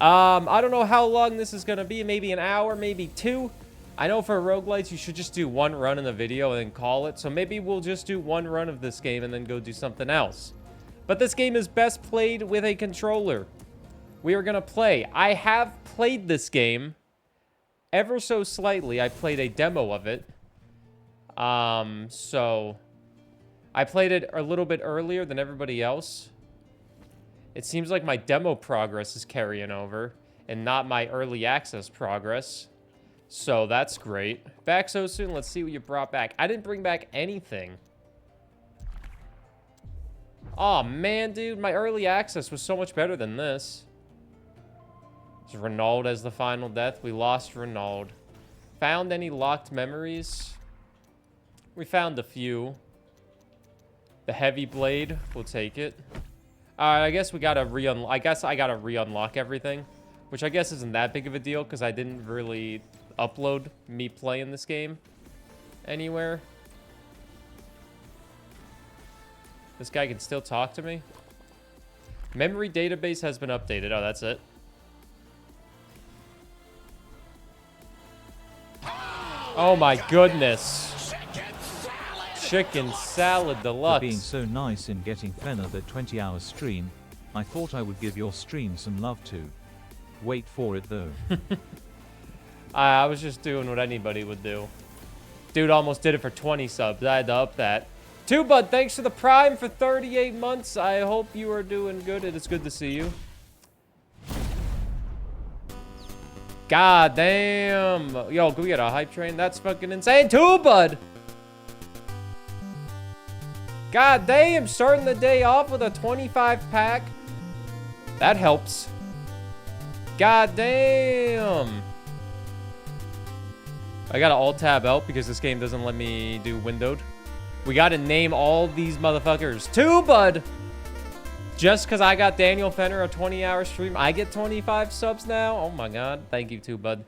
I don't know how long this is gonna be. Maybe an hour, maybe 2. I know for roguelites, you should just do 1 run in the video and then call it. So maybe we'll just do 1 run of this game and then go do something else. But this game is best played with a controller. We are gonna play. I have played this game ever so slightly. I played a demo of it. So I played it a little bit earlier than everybody else. It seems like my demo progress is carrying over and not my early access progress. So that's great. Back so soon. Let's see what you brought back. I didn't bring back anything. Oh man, dude, my early access was so much better than this. Is Renaud as the final death? We lost Renaud. Found any locked memories? We found a few. The heavy blade, we'll take it. I guess we gotta I guess I gotta re-unlock everything, which I guess isn't that big of a deal because I didn't really upload me playing this game anywhere. This guy can still talk to me. Memory database has been updated. Oh, that's it. Oh my goodness. Chicken salad deluxe. For being so nice in getting Fenner the 20-hour stream, I thought I would give your stream some love too. Wait for it though. I was just doing what anybody would do. Dude almost did it for 20 subs. I had to up that. 2Bud, thanks for the Prime for 38 months. I hope you are doing good. It is good to see you. God damn. Yo, can we get a hype train? That's fucking insane. 2Bud. God damn, starting the day off with a 25 pack. That helps. God damn. I gotta alt-tab out because this game doesn't let me do windowed. We gotta name all these motherfuckers. 2Bud. Just because I got Daniel Fenner a 20-hour stream, I get 25 subs now? Oh my god. Thank you, 2Bud.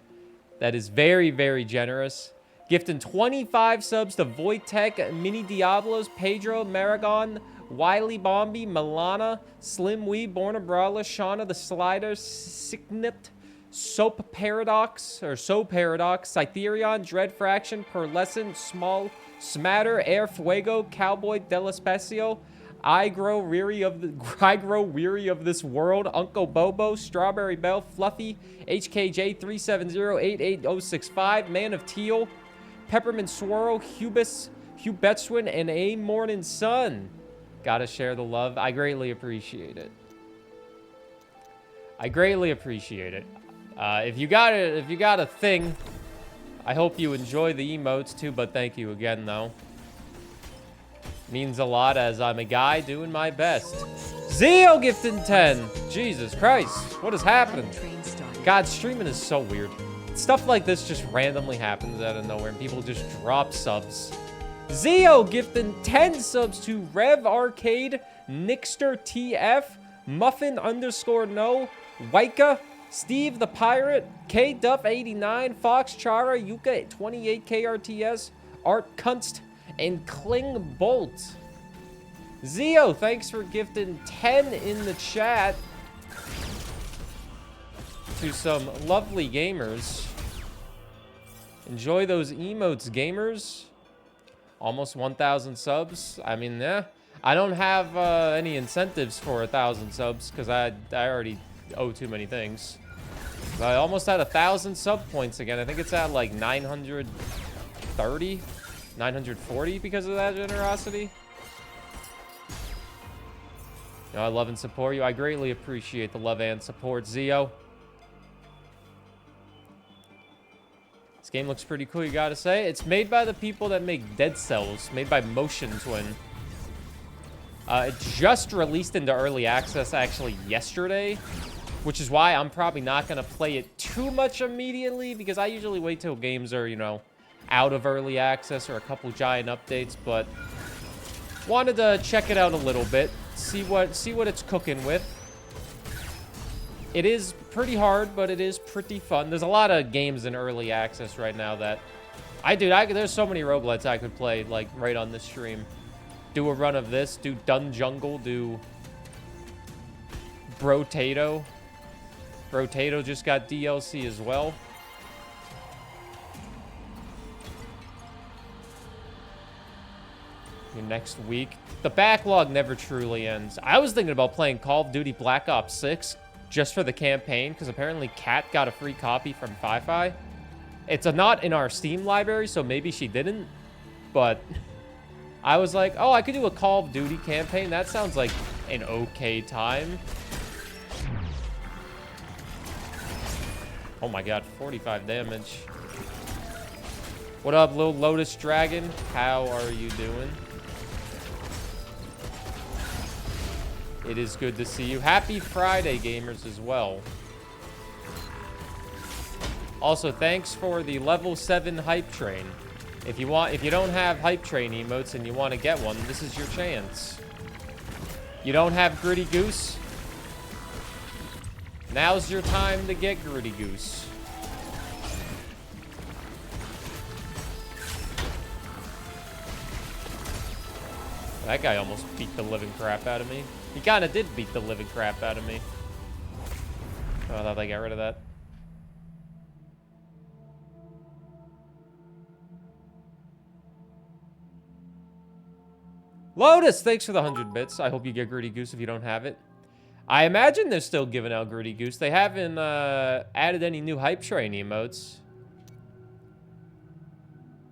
That is very, very generous. Gifting 25 subs to Wojtek, Mini Diablos, Pedro, Maragon, Wiley Bombi, Milana, Slim Wee, Born a Brawler, Shauna the Slider, Signet, Soap Paradox, or So Paradox, Cytherion, Dread Fraction, Pearlescent, Small, Smatter, Air Fuego, Cowboy, Delespecio, I grow weary of this world, Uncle Bobo, Strawberry Bell, Fluffy, HKJ 3708865, Man of Teal, Peppermint Swirl, Hubetswin, and A Morning Sun. Gotta share the love. I greatly appreciate it. I greatly appreciate it. If you got a thing, I hope you enjoy the emotes too, but thank you again though. Means a lot as I'm a guy doing my best. Zeo gifting 10. Jesus Christ. What is happening? God, streaming is so weird. Stuff like this just randomly happens out of nowhere and people just drop subs. Zeo gifting 10 subs to Rev Arcade, Nixter TF, Muffin _no, Waika, Steve the Pirate, K Duff 89, Fox Chara, Yuka 28 KRTS, Art Kunst, and Kling Bolt. Zeo, thanks for gifting 10 in the chat to some lovely gamers. Enjoy those emotes, gamers. Almost 1,000 subs. I mean, yeah. I don't have any incentives for 1,000 subs because I already owe too many things. But I almost had 1,000 sub points again. I think it's at like 930, 940 because of that generosity. You know, I love and support you. I greatly appreciate the love and support, Zeo. This game looks pretty cool, you gotta say. It's made by the people that make Dead Cells, made by Motion Twin. It just released into early access actually yesterday, which is why I'm probably not gonna play it too much immediately because I usually wait till games are, you know, out of early access or a couple giant updates, but wanted to check it out a little bit, see what it's cooking with. It is pretty hard, but it is pretty fun. There's a lot of games in early access right now that there's so many roguelites I could play like right on this stream. Do a run of this, do Dun Jungle, do Brotato. Rotato just got DLC as well. Your next week. The backlog never truly ends. I was thinking about playing Call of Duty Black Ops 6 just for the campaign, because apparently Kat got a free copy from Fi-Fi. It's not in our Steam library, so maybe she didn't. But I was like, oh, I could do a Call of Duty campaign. That sounds like an okay time. Oh my god, 45 damage. What up, little Lotus Dragon? How are you doing? It is good to see you. Happy Friday, gamers, as well. Also, thanks for the level 7 hype train. If you don't have hype train emotes and you want to get one, this is your chance. You don't have Gritty Goose? Now's your time to get Gritty Goose. That guy almost beat the living crap out of me. He kind of did beat the living crap out of me. Oh, I thought they got rid of that. Lotus, thanks for the 100 bits. I hope you get Gritty Goose if you don't have it. I imagine they're still giving out Gritty Goose. They haven't added any new hype train emotes.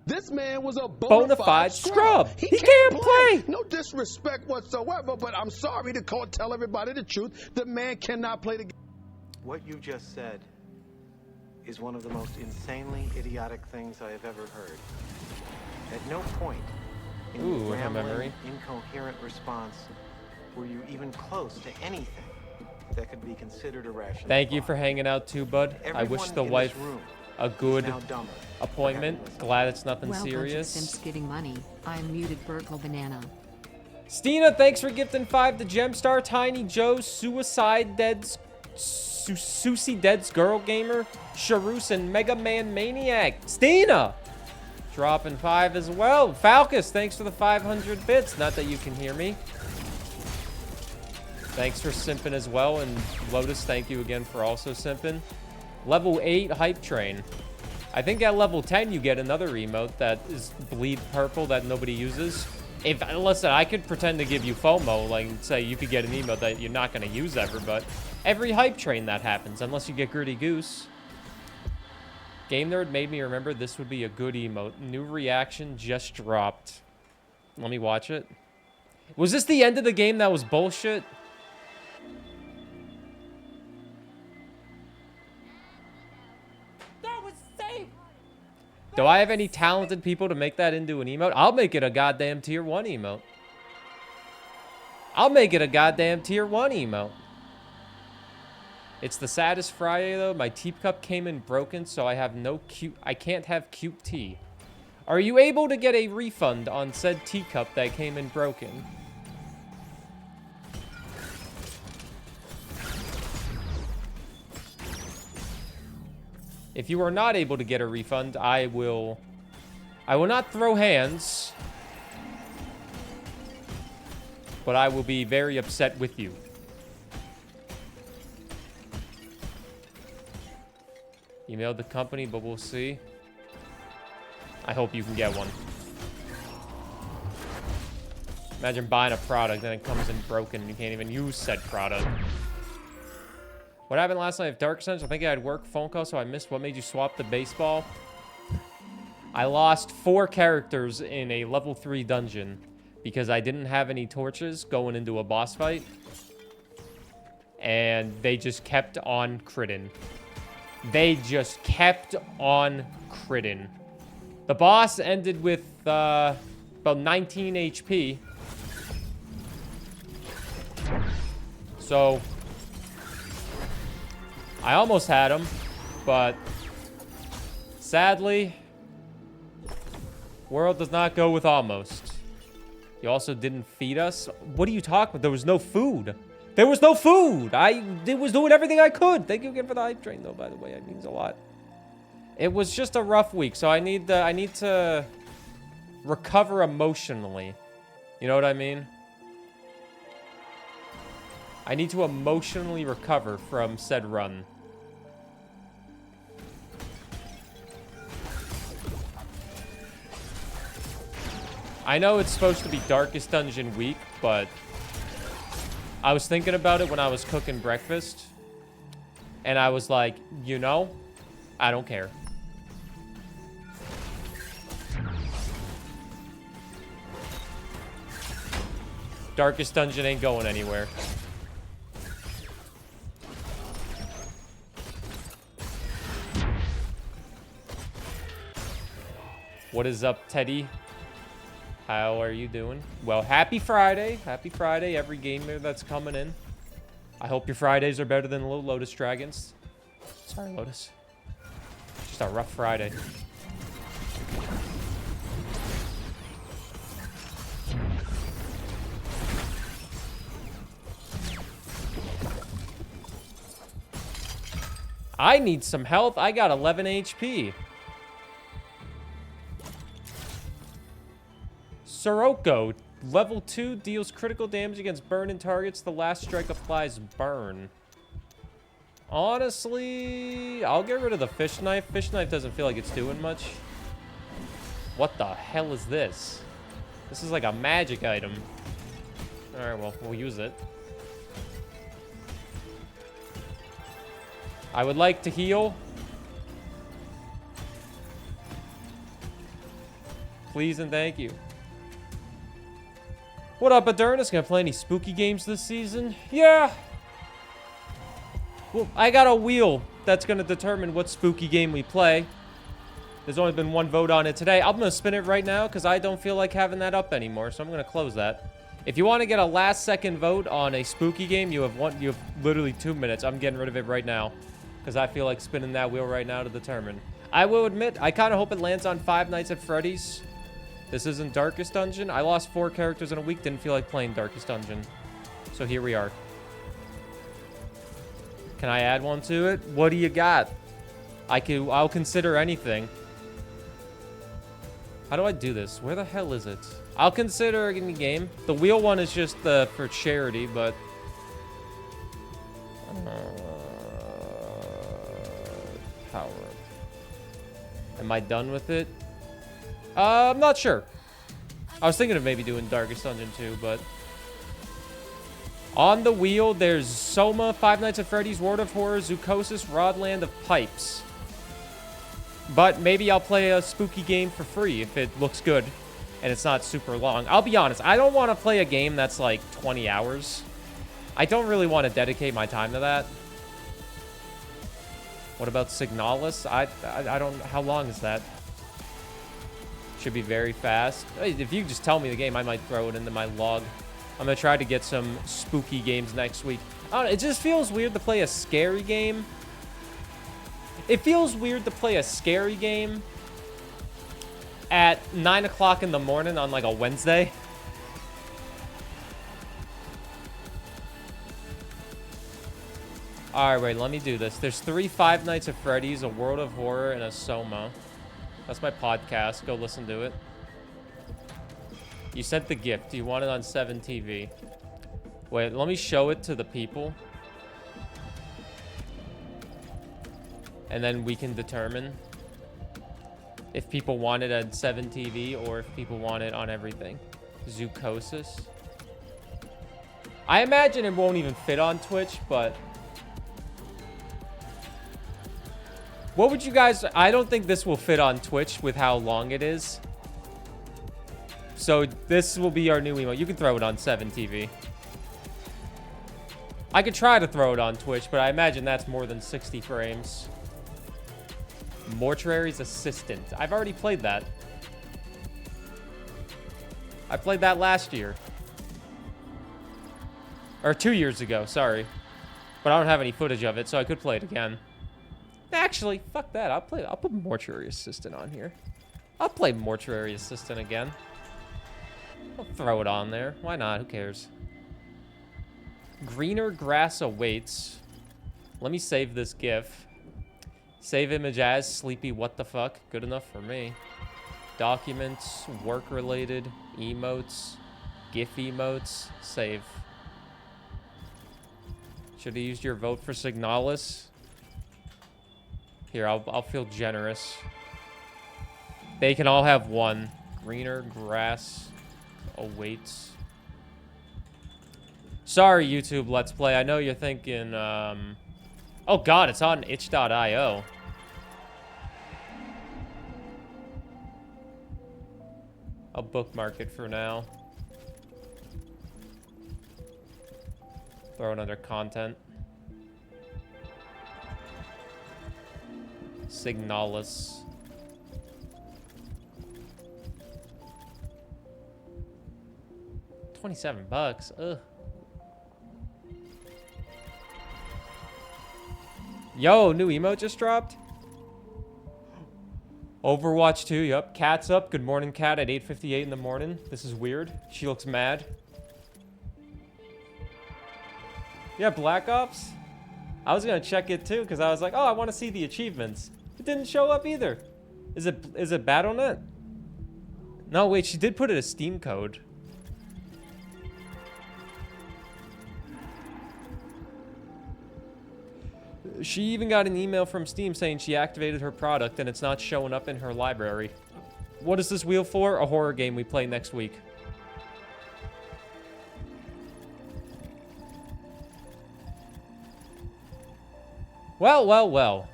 This man was a bona fide scrub. He can't play. No disrespect whatsoever, but I'm sorry to tell everybody the truth. The man cannot play the game. What you just said is one of the most insanely idiotic things I have ever heard. At no point in your rambling, incoherent response were you even close to anything that could be considered a rational Thank you thought. for hanging out too, bud. I wish the wife a good appointment. Glad it's nothing serious. Simps getting money. I'm muted. Burkle Banana. Stina, thanks for gifting 5 to Gemstar. Tiny Joe, Suicide Dead's Susie Dead's Girl Gamer, Charus, and Mega Man Maniac. Stina dropping 5 as well. Falcus, thanks for the 500 bits. Not that you can hear me. Thanks for simping as well. And Lotus, thank you again for also simping. Level 8 hype train. I think at level 10 you get another emote that is bleed purple that nobody uses. Listen, I could pretend to give you FOMO, like say you could get an emote that you're not going to use ever, but every hype train that happens, unless you get Gritty Goose. Game Nerd made me remember this would be a good emote. New reaction just dropped. Let me watch it. Was this the end of the game that was bullshit? Do I have any talented people to make that into an emote? I'll make it a goddamn tier 1 emote. I'll make it a goddamn tier 1 emote. It's the saddest Friday though. My teacup came in broken, so I can't have cute tea. Are you able to get a refund on said teacup that came in broken? If you are not able to get a refund, I will not throw hands, but I will be very upset with you. Emailed the company, but we'll see. I hope you can get one. Imagine buying a product and it comes in broken and you can't even use said product. What happened last night of Dark Sense? I think I had work phone call, so I missed. What made you swap the baseball? I lost 4 characters in a level 3 dungeon because I didn't have any torches going into a boss fight. And they just kept on critting. They just kept on critting. The boss ended with about 19 HP. So I almost had him, but sadly, world does not go with almost. You also didn't feed us. What are you talking about? There was no food. There was no food. I was doing everything I could. Thank you again for the hype train, though, by the way. It means a lot. It was just a rough week, so I need to recover emotionally. You know what I mean? I need to emotionally recover from said run. I know it's supposed to be Darkest Dungeon week, but I was thinking about it when I was cooking breakfast. And I was like, you know, I don't care. Darkest Dungeon ain't going anywhere. What is up, Teddy? How are you doing? Well, happy Friday. Happy Friday, every gamer that's coming in. I hope your Fridays are better than Little Lotus Dragons. Sorry, Lotus. Just a rough Friday. I need some health. I got 11 HP. Sirocco, level 2, deals critical damage against burn targets. The last strike applies burn. Honestly, I'll get rid of the fish knife. Fish knife doesn't feel like it's doing much. What the hell is this? This is like a magic item. Alright, well, we'll use it. I would like to heal. Please and thank you. What up, Adernus? Gonna play any spooky games this season? Yeah. Well, I got a wheel that's gonna determine what spooky game we play. There's only been one vote on it today. I'm gonna spin it right now because I don't feel like having that up anymore, so I'm gonna close that. If you want to get a last-second vote on a spooky game, you have literally 2 minutes. I'm getting rid of it right now because I feel like spinning that wheel right now to determine. I will admit, I kind of hope it lands on Five Nights at Freddy's. This isn't Darkest Dungeon. I lost 4 characters in a week. Didn't feel like playing Darkest Dungeon. So here we are. Can I add one to it? What do you got? I'll consider anything. How do I do this? Where the hell is it? I'll consider any game. The wheel one is just for charity, but... power up. Am I done with it? I'm not sure. I was thinking of maybe doing Darkest Dungeon too, but... On the wheel, there's Soma, Five Nights at Freddy's, World of Horror, Zoocosis, Rodland of Pipes. But maybe I'll play a spooky game for free if it looks good and it's not super long. I'll be honest, I don't want to play a game that's like 20 hours. I don't really want to dedicate my time to that. What about Signalis? I don't... How long is that? Should be very fast. If you just tell me the game, I might throw it into my log. I'm going to try to get some spooky games next week. I don't know, it just feels weird to play a scary game. It feels weird to play a scary game at 9 o'clock in the morning on like a Wednesday. Alright, wait, let me do this. There's 3 Five Nights at Freddy's, a World of Horror, and a Soma. That's my podcast. Go listen to it. You sent the gift. You want it on 7 TV. Wait, let me show it to the people. And then we can determine if people want it at 7 TV or if people want it on everything. Zoocosis. I imagine it won't even fit on Twitch, but... What would you guys... I don't think this will fit on Twitch with how long it is. So this will be our new emote. You can throw it on 7 TV. I could try to throw it on Twitch, but I imagine that's more than 60 frames. Mortuary's Assistant. I've already played that. I played that last year. Or 2 years ago, sorry. But I don't have any footage of it, so I could play it again. Actually, fuck that. I'll put Mortuary Assistant on here. I'll play Mortuary Assistant again. I'll throw it on there. Why not? Who cares? Greener grass awaits. Let me save this GIF. Save image as sleepy what the fuck. Good enough for me. Documents, work-related, emotes, GIF emotes, save. Should have used your vote for Signalis. Here, I'll feel generous. They can all have one. Greener grass awaits. Sorry, YouTube Let's Play. I know you're thinking, oh god, it's on itch.io. I'll bookmark it for now. Throw it under content. Signalis. $27. Ugh. Yo, new emote just dropped. Overwatch 2, yup. Cat's up. Good morning, Cat, at 8:58 in the morning. This is weird. She looks mad. Yeah, Black Ops. I was gonna check it too, because I was like, oh, I want to see the achievements. It didn't show up either. Is it Battle.net? No, wait, she did put it as Steam code. She even got an email from Steam saying she activated her product and it's not showing up in her library. What is this wheel for? A horror game we play next week. Well, well, well.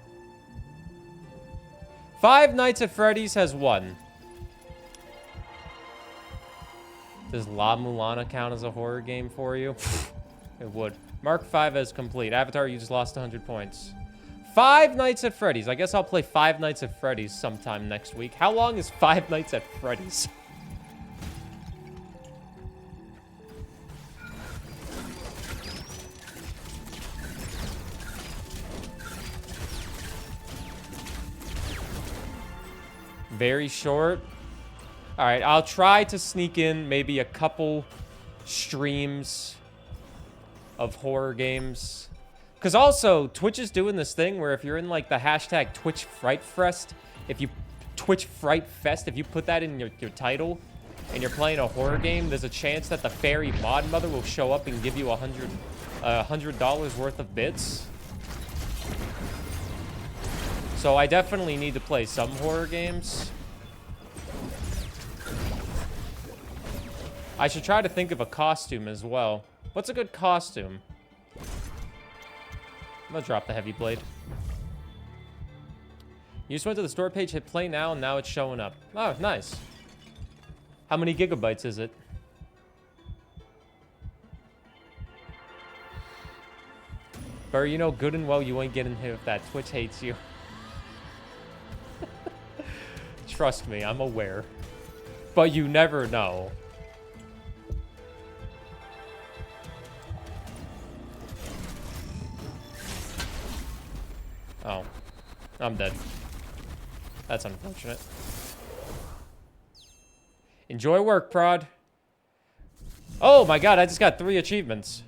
Five Nights at Freddy's has won. Does La Mulana count as a horror game for you? It would. Mark 5 as complete. Avatar, you just lost 100 points. Five Nights at Freddy's. I guess I'll play Five Nights at Freddy's sometime next week. How long is Five Nights at Freddy's? Very short. All right, I'll try to sneak in maybe a couple streams of horror games. Because also, Twitch is doing this thing where if you're in like the hashtag Twitch Fright Fest, if you put that in your title and you're playing a horror game, there's a chance that the fairy mod mother will show up and give you $100 worth of bits. So I definitely need to play some horror games. I should try to think of a costume as well. What's a good costume? I'm gonna drop the heavy blade. You just went to the store page, hit play now, and now it's showing up. Oh, nice. How many gigabytes is it? Burr, you know good and well you ain't getting hit if that Twitch hates you. Trust me, I'm aware. But you never know. Oh. I'm dead. That's unfortunate. Enjoy work, Prod. Oh my god, I just got 3 achievements.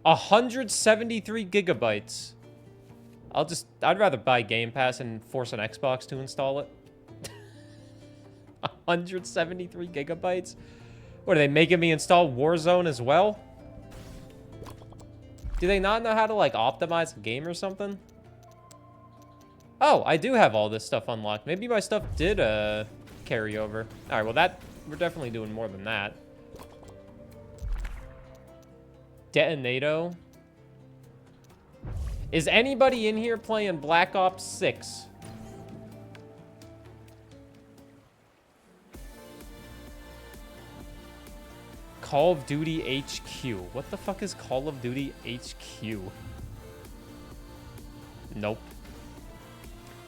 $173 gigabytes. I'd rather buy Game Pass and force an Xbox to install it. 173 gigabytes? What, are they making me install Warzone as well? Do they not know how to, like, optimize a game or something? Oh, I do have all this stuff unlocked. Maybe my stuff did, carry over. Alright, well, we're definitely doing more than that. Detonato. Is anybody in here playing Black Ops 6? Call of Duty HQ. What the fuck is Call of Duty HQ? Nope.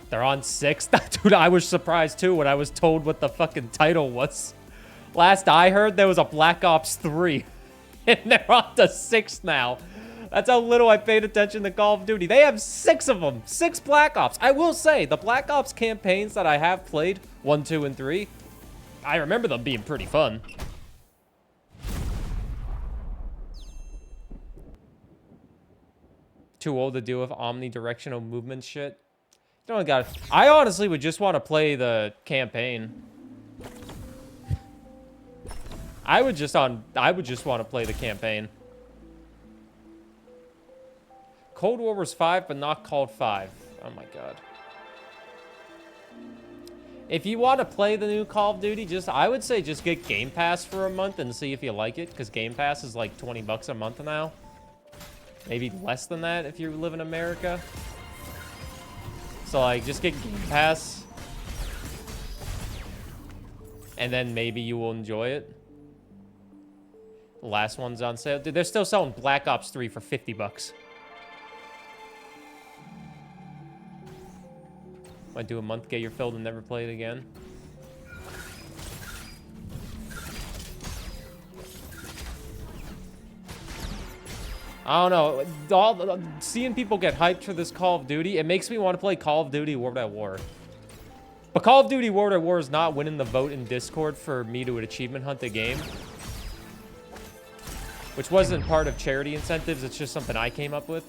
They're on 6? Dude, I was surprised too when I was told what the fucking title was. Last I heard, there was a Black Ops 3. And they're on to 6 now. That's how little I paid attention to Call of Duty. They have 6 of them. 6 Black Ops. I will say, the Black Ops campaigns that I have played, 1, 2, and 3, I remember them being pretty fun. Too old to deal with omnidirectional movement shit. You don't got. I honestly would just want to play the campaign. I would just want to play the campaign. Cold War was 5, but not called 5. Oh my god. If you want to play the new Call of Duty, I would say just get Game Pass for a month and see if you like it, because Game Pass is like 20 bucks a month now. Maybe less than that if you live in America. So, like, just get Game Pass. And then maybe you will enjoy it. The last one's on sale. Dude, they're still selling Black Ops 3 for 50 bucks. Might do a month, get your fill, and never play it again. I don't know. Seeing people get hyped for this Call of Duty, it makes me want to play Call of Duty World at War. But Call of Duty World at War is not winning the vote in Discord for me to achievement hunt the game. Which wasn't part of charity incentives. It's just something I came up with.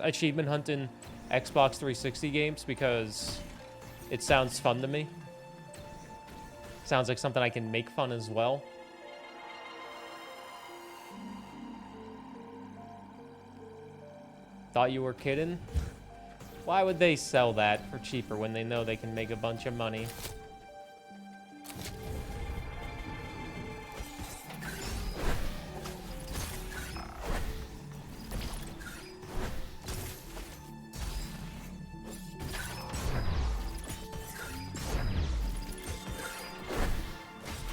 Achievement hunting Xbox 360 games because it sounds fun to me. Sounds like something I can make fun as well. Thought you were kidding? Why would they sell that for cheaper when they know they can make a bunch of money?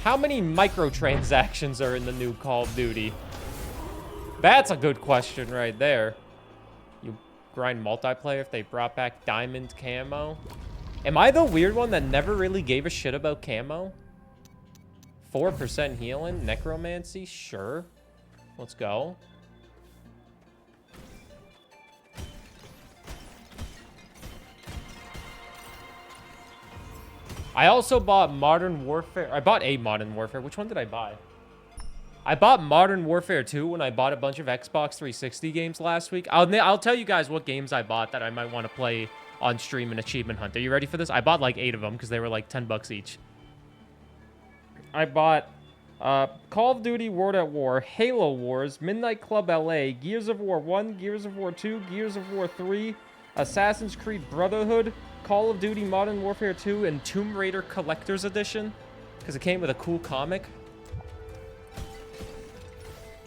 How many microtransactions are in the new Call of Duty? That's a good question right there. You grind multiplayer if they brought back diamond camo? Am I the weird one that never really gave a shit about camo? 4% healing? Necromancy? Sure. Let's go. I also bought Modern Warfare. I bought a Modern Warfare. Which one did I buy? I bought Modern Warfare 2 when I bought a bunch of Xbox 360 games last week. I'll tell you guys what games I bought that I might want to play on stream and achievement hunt. Are you ready for this? I bought like 8 of them because they were like 10 bucks each. I bought Call of Duty World at War, Halo Wars, Midnight Club LA, Gears of War 1, Gears of War 2, Gears of War 3, Assassin's Creed Brotherhood, Call of Duty Modern Warfare 2, and Tomb Raider Collector's Edition because it came with a cool comic.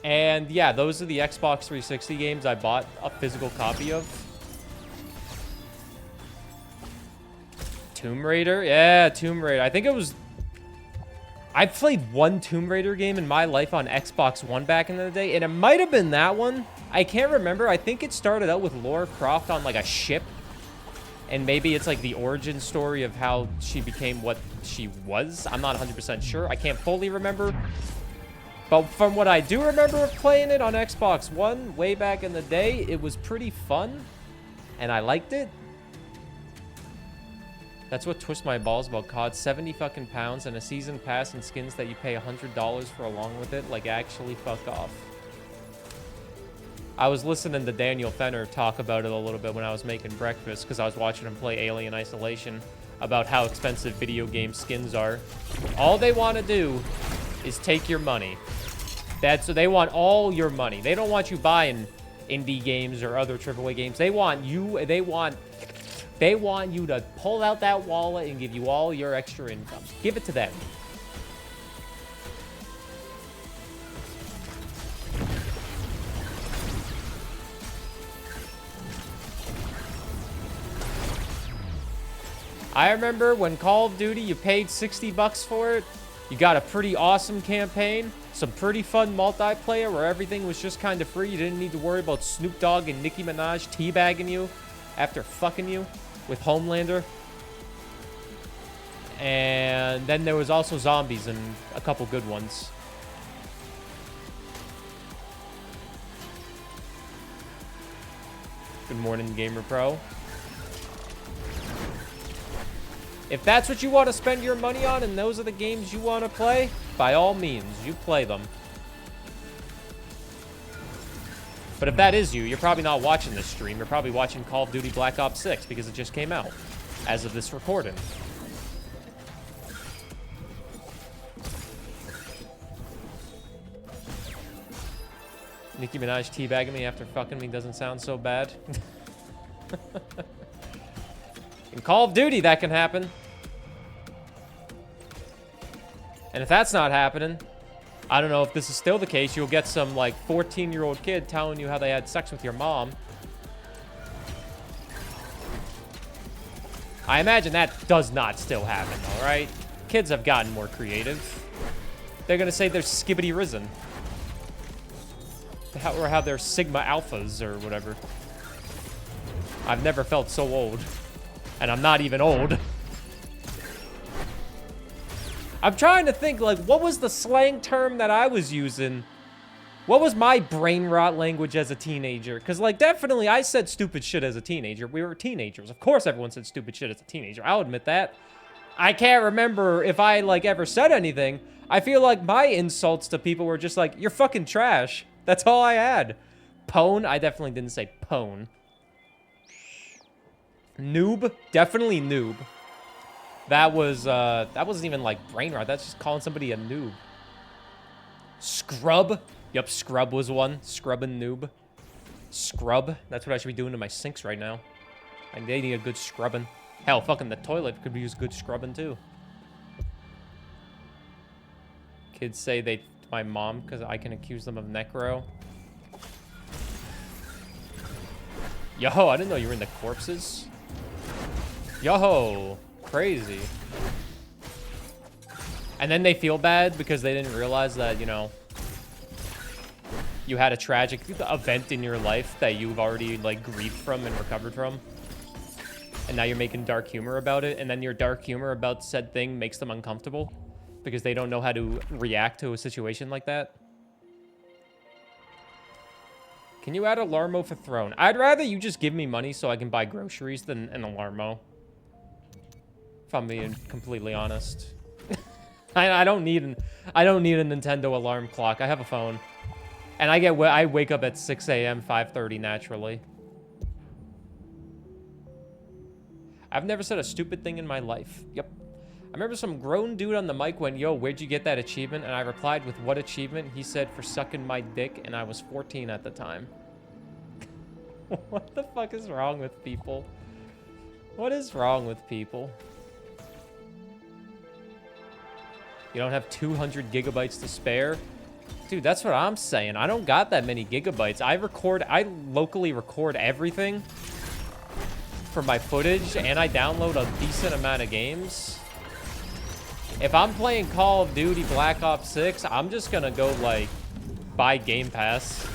And yeah, those are the Xbox 360 games I bought a physical copy of. Tomb Raider? Yeah, Tomb Raider. I think it was... I played one Tomb Raider game in my life on Xbox One back in the day, and it might have been that one. I can't remember. I think it started out with Lara Croft on like a ship. And maybe it's like the origin story of how she became what she was. I'm not 100% sure. I can't fully remember. But from what I do remember of playing it on Xbox One way back in the day, it was pretty fun. And I liked it. That's what twists my balls about COD. 70 fucking pounds and a season pass and skins that you pay $100 for along with it. Like, actually fuck off. I was listening to Daniel Fenner talk about it a little bit when I was making breakfast because I was watching him play Alien Isolation about how expensive video game skins are. All they want to do is take your money. So they want all your money. They don't want you buying indie games or other AAA games. They want you to pull out that wallet and give you all your extra income. Give it to them. I remember when Call of Duty, you paid 60 bucks for it. You got a pretty awesome campaign, some pretty fun multiplayer where everything was just kind of free. You didn't need to worry about Snoop Dogg and Nicki Minaj teabagging you after fucking you with Homelander. And then there was also zombies and a couple good ones. Good morning, Gamer Pro. If that's what you want to spend your money on and those are the games you want to play, by all means, you play them. But if that is you, you're probably not watching this stream. You're probably watching Call of Duty Black Ops 6 because it just came out as of this recording. Nicki Minaj teabagging me after fucking me doesn't sound so bad. In Call of Duty, that can happen. And if that's not happening, I don't know if this is still the case. You'll get some, like, 14-year-old kid telling you how they had sex with your mom. I imagine that does not still happen, all right? Kids have gotten more creative. They're going to say they're skibbity risen. Or how they're Sigma Alphas or whatever. I've never felt so old. And I'm not even old. I'm trying to think, like, what was the slang term that I was using? What was my brain rot language as a teenager? Because, like, definitely I said stupid shit as a teenager. We were teenagers. Of course everyone said stupid shit as a teenager. I'll admit that. I can't remember if I, like, ever said anything. I feel like my insults to people were just like, you're fucking trash. That's all I had. Pwn? I definitely didn't say pwn. Noob? Definitely noob. That wasn't even like brain rot. That's just calling somebody a noob. Scrub? Yep, scrub was one. Scrub and noob. Scrub? That's what I should be doing to my sinks right now. Like, they need a good scrubbing. Hell, fucking the toilet could use good scrubbing too. Kids say they my mom because I can accuse them of necro. Yo, I didn't know you were in the corpses. Yo, crazy. And then they feel bad because they didn't realize that, you know, you had a tragic event in your life that you've already, like, grieved from and recovered from. And now you're making dark humor about it. And then your dark humor about said thing makes them uncomfortable because they don't know how to react to a situation like that. Can you add Alarmo for Throne? I'd rather you just give me money so I can buy groceries than an Alarmo. If I'm being completely honest. I don't need a Nintendo alarm clock. I have a phone. And I wake up at 6 a.m., 5:30 naturally. I've never said a stupid thing in my life. Yep. I remember some grown dude on the mic went, yo, where'd you get that achievement? And I replied with what achievement? He said for sucking my dick, and I was 14 at the time. What the fuck is wrong with people? What is wrong with people? You don't have 200 gigabytes to spare? Dude, that's what I'm saying. I don't got that many gigabytes. I locally record everything for my footage, and I download a decent amount of games. If I'm playing Call of Duty Black Ops 6, I'm just gonna go, like, buy Game Pass.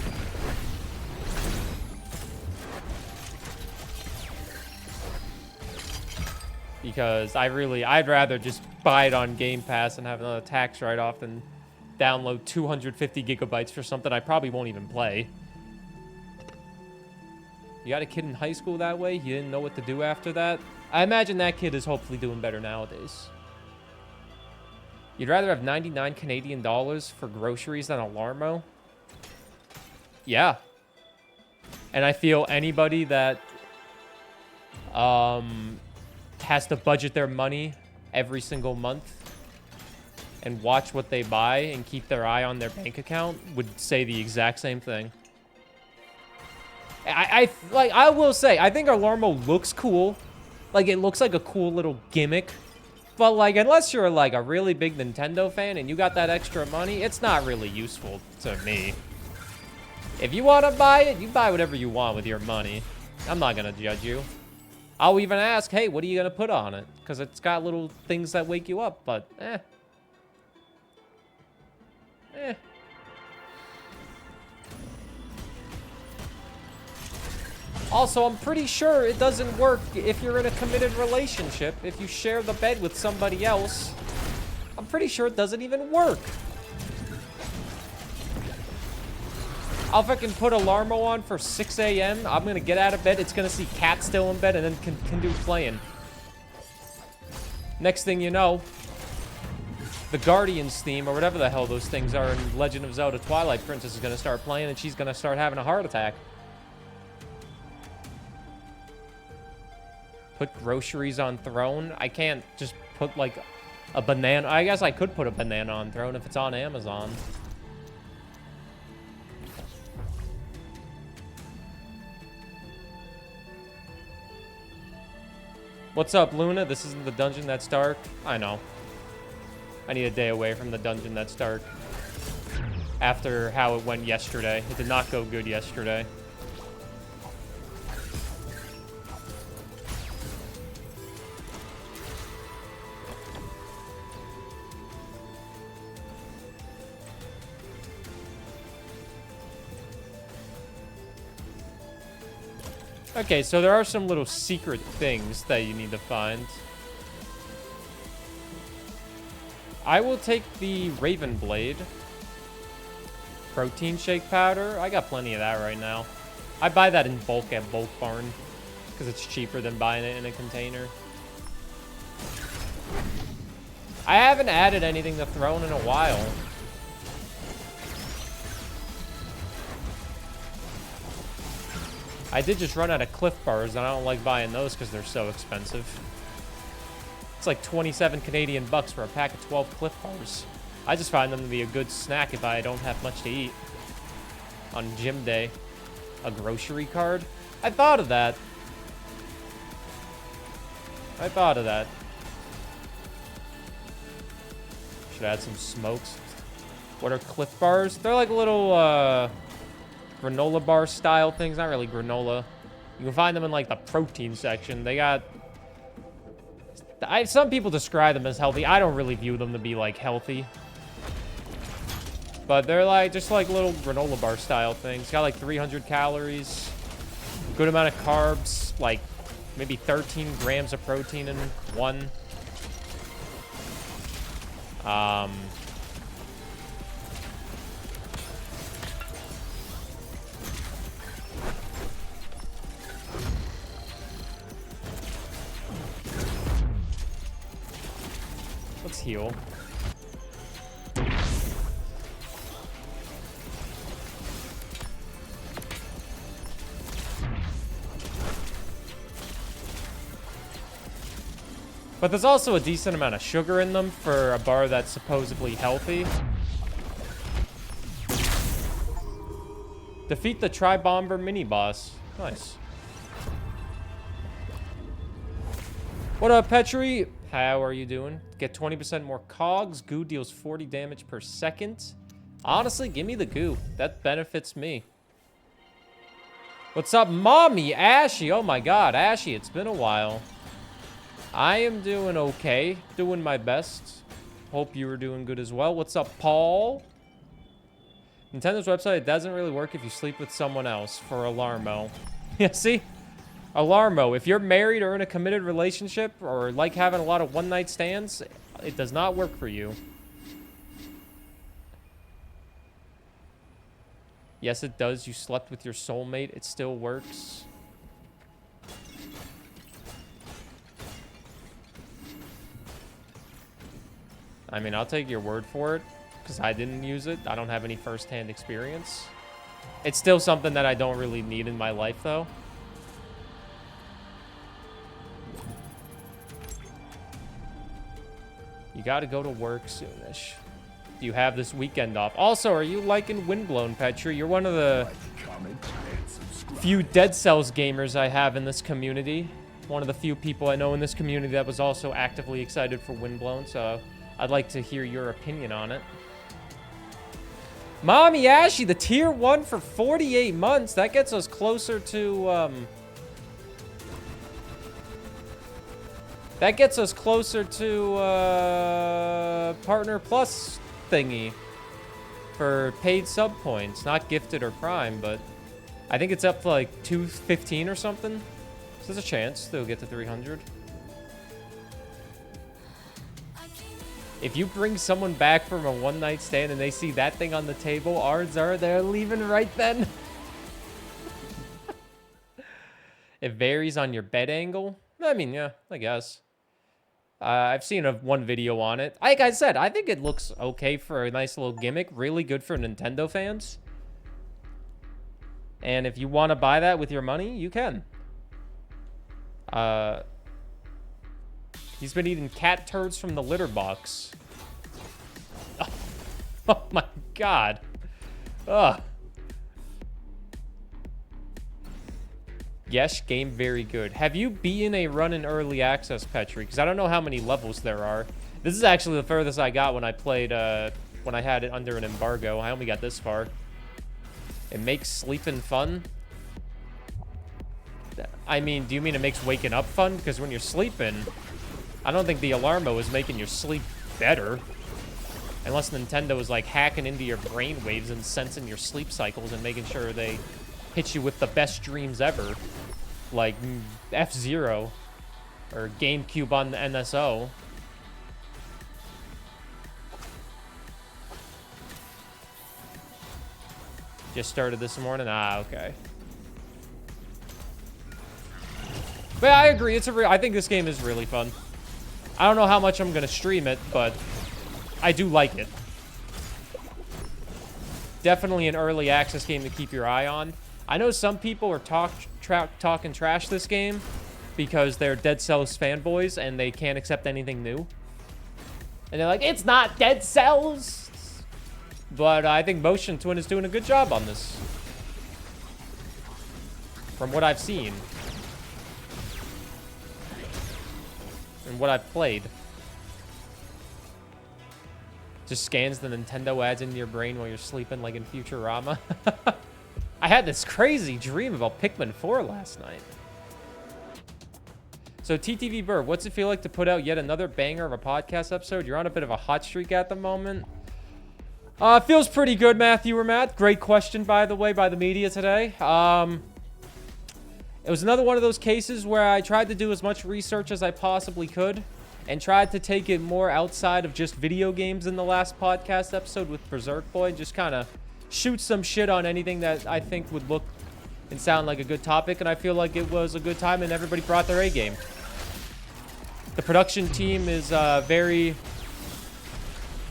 Because I'd rather just buy it on Game Pass and have another tax write-off than download 250 gigabytes for something I probably won't even play. You got a kid in high school that way? He didn't know what to do after that? I imagine that kid is hopefully doing better nowadays. You'd rather have 99 Canadian dollars for groceries than Alarmo? Yeah. And I feel anybody that has to budget their money every single month and watch what they buy and keep their eye on their bank account would say the exact same thing. I will say, I think Alarmo looks cool. Like, it looks like a cool little gimmick. But, like, unless you're, like, a really big Nintendo fan and you got that extra money, it's not really useful to me. If you want to buy it, you buy whatever you want with your money. I'm not going to judge you. I'll even ask, hey, what are you going to put on it? Because it's got little things that wake you up, but, Also, I'm pretty sure it doesn't work if you're in a committed relationship. If you share the bed with somebody else, I'm pretty sure it doesn't even work. I'll fucking put Alarmo on for 6 a.m. I'm gonna get out of bed. It's gonna see Cat still in bed and then can do playing. Next thing you know, the Guardians theme or whatever the hell those things are in Legend of Zelda Twilight Princess is gonna start playing and she's gonna start having a heart attack. Put groceries on Throne? I can't just put, like, a banana. I guess I could put a banana on Throne if it's on Amazon. What's up, Luna? This isn't the dungeon that's dark. I know. I need a day away from the dungeon that's dark. After how it went yesterday. It did not go good yesterday. Okay, so there are some little secret things that you need to find. I will take the Raven Blade. Protein shake powder. I got plenty of that right now. I buy that in bulk at Bulk Barn because it's cheaper than buying it in a container. I haven't added anything to Throne in a while. I did just run out of Cliff Bars, and I don't like buying those because they're so expensive. It's like 27 Canadian bucks for a pack of 12 Cliff Bars. I just find them to be a good snack if I don't have much to eat on gym day. A grocery card? I thought of that. I thought of that. Should add some smokes. What are Cliff Bars? They're like little granola bar style things. Not really granola. You can find them in like the protein section. They got... some people describe them as healthy. I don't really view them to be like healthy. But they're like just like little granola bar style things. Got like 300 calories. Good amount of carbs. Like maybe 13 grams of protein in one. Let's heal. But there's also a decent amount of sugar in them for a bar that's supposedly healthy. Defeat the Tri-Bomber mini-boss. Nice. What up, Petri? How are you doing? Get 20% more cogs. Goo deals 40 damage per second. Honestly, give me the goo. That benefits me. What's up, Mommy? Ashy. Oh my god, Ashy, it's been a while. I am doing okay. Doing my best. Hope you were doing good as well. What's up, Paul? Nintendo's website, it doesn't really work if you sleep with someone else for Alarmo. Yeah, see? Alarmo, if you're married or in a committed relationship or like having a lot of one-night stands, it does not work for you. Yes, it does. You slept with your soulmate. It still works. I mean, I'll take your word for it because I didn't use it. I don't have any first-hand experience. It's still something that I don't really need in my life, though. You got to go to work soonish. Do you have this weekend off? Also, are you liking Windblown, Petri? You're one of the few Dead Cells gamers I have in this community. One of the few people I know in this community that was also actively excited for Windblown, so I'd like to hear your opinion on it. Mommy Ashy, the tier 1 for 48 months. That gets us closer to, that gets us closer to, Partner Plus thingy for paid sub points. Not gifted or prime, but I think it's up to like 215 or something. So there's a chance they'll get to 300. If you bring someone back from a one-night stand and they see that thing on the table, odds are they're leaving right then. It varies on your bed angle. I mean, yeah, I guess. I've seen one video on it. Like I said, I think it looks okay for a nice little gimmick. Really good for Nintendo fans. And if you want to buy that with your money, you can. He's been eating cat turds from the litter box. Oh my god. Ugh. Yes, game very good. Have you beaten a run in early access, Petri? Because I don't know how many levels there are. This is actually the furthest I got when I played, when I had it under an embargo. I only got this far. It makes sleeping fun. I mean, do you mean it makes waking up fun? Because when you're sleeping, I don't think the Alarmo is making your sleep better. Unless Nintendo is like hacking into your brain waves and sensing your sleep cycles and making sure they hit you with the best dreams ever. Like F-Zero or GameCube on the NSO. Just started this morning? Ah, okay. But yeah, I agree. I think this game is really fun. I don't know how much I'm going to stream it, but I do like it. Definitely an early access game to keep your eye on. I know some people are talking trash this game because they're Dead Cells fanboys and they can't accept anything new. And they're like, it's not Dead Cells! But I think Motion Twin is doing a good job on this. From what I've seen. And what I've played. Just scans the Nintendo ads into your brain while you're sleeping like in Futurama. I had this crazy dream about Pikmin 4 last night. So TTV Burr, what's it feel like to put out yet another banger of a podcast episode? You're on a bit of a hot streak at the moment. Feels pretty good, Matthew or Matt. Great question, by the way, by the media today. It was another one of those cases where I tried to do as much research as I possibly could and tried to take it more outside of just video games in the last podcast episode with Berserk Boy and just kind of shoot some shit on anything that I think would look and sound like a good topic, and I feel like it was a good time and everybody brought their A game. The production team is very...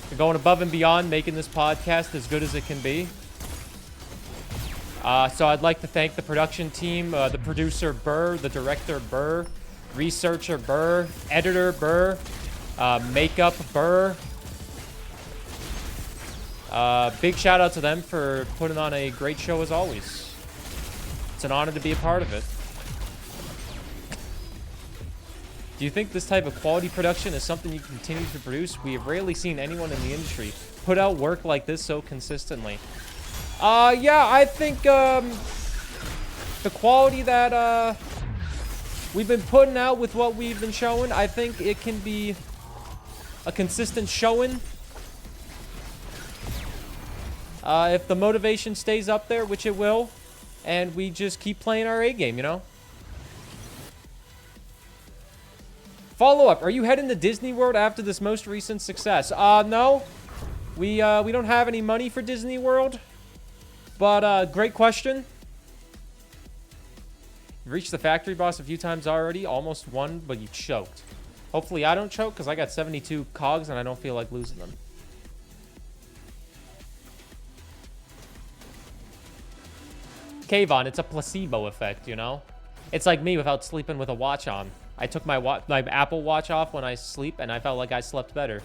They're going above and beyond, making this podcast as good as it can be. So I'd like to thank the production team, the producer Burr, the director Burr, researcher Burr, editor Burr, makeup Burr. Big shout out to them for putting on a great show as always. It's an honor to be a part of it. Do you think this type of quality production is something you continue to produce? We have rarely seen anyone in the industry put out work like this so consistently. Yeah, I think the quality that we've been putting out with what we've been showing, I think it can be a consistent showing. If the motivation stays up there, which it will, and we just keep playing our A game, you know? Follow-up, are you heading to Disney World after this most recent success? No. We don't have any money for Disney World. But, great question. You've reached the factory boss a few times already. Almost won, but you choked. Hopefully I don't choke, because I got 72 cogs and I don't feel like losing them. Kayvon, it's a placebo effect, you know? It's like me without sleeping with a watch on. I took my Apple Watch off when I sleep, and I felt like I slept better.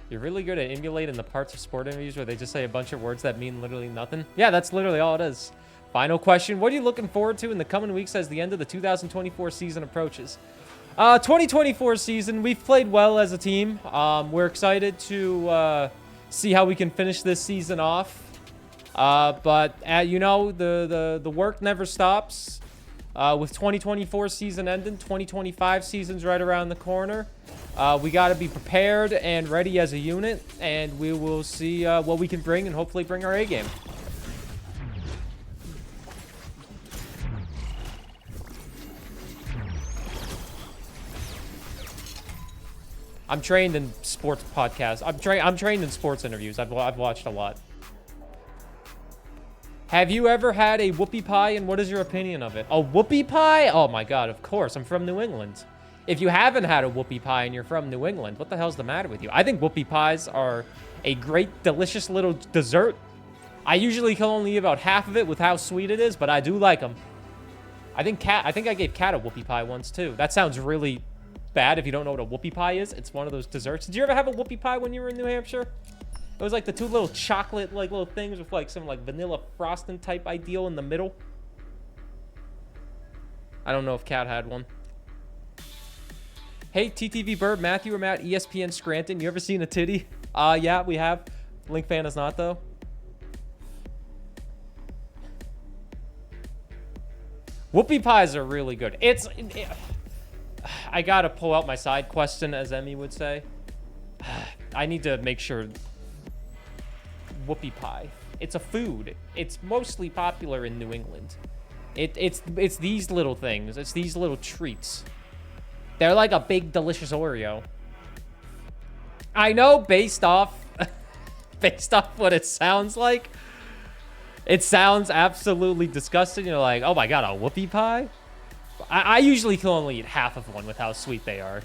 You're really good at emulating the parts of sport interviews where they just say a bunch of words that mean literally nothing. Yeah, that's literally all it is. Final question. What are you looking forward to in the coming weeks as the end of the 2024 season approaches? 2024 season, we've played well as a team. We're excited to see how we can finish this season off. But you know, the work never stops. With 2024 season ending, 2025 season's right around the corner. We got to be prepared and ready as a unit, and we will see what we can bring and hopefully bring our A game. I'm trained in sports podcasts. I'm trained in sports interviews. I've watched a lot. Have you ever had a whoopie pie, and what is your opinion of it? A whoopie pie? Oh my god, of course. I'm from New England. If you haven't had a whoopie pie and you're from New England, what the hell's the matter with you? I think whoopie pies are a great, delicious little dessert. I usually can only eat about half of it with how sweet it is, but I do like them. I think I gave Kat a whoopie pie once too. That sounds really bad if you don't know what a whoopie pie is. It's one of those desserts. Did you ever have a whoopie pie when you were in New Hampshire? It was like the two little chocolate, like little things with like some like vanilla frosting type ideal in the middle. I don't know if Cat had one. Hey, TTV Burr, Matthew or Matt, ESPN Scranton. You ever seen a titty? Yeah, we have. Link fan is not, though. Whoopie pies are really good. I gotta pull out my side question, as Emmy would say. I need to make sure. Whoopie pie. It's a food. It's mostly popular in New England. It's these little things. It's these little treats. They're like a big, delicious Oreo. I know, based off what it sounds like. It sounds absolutely disgusting. You're like, oh my god, a whoopie pie? I usually can only eat half of one with how sweet they are.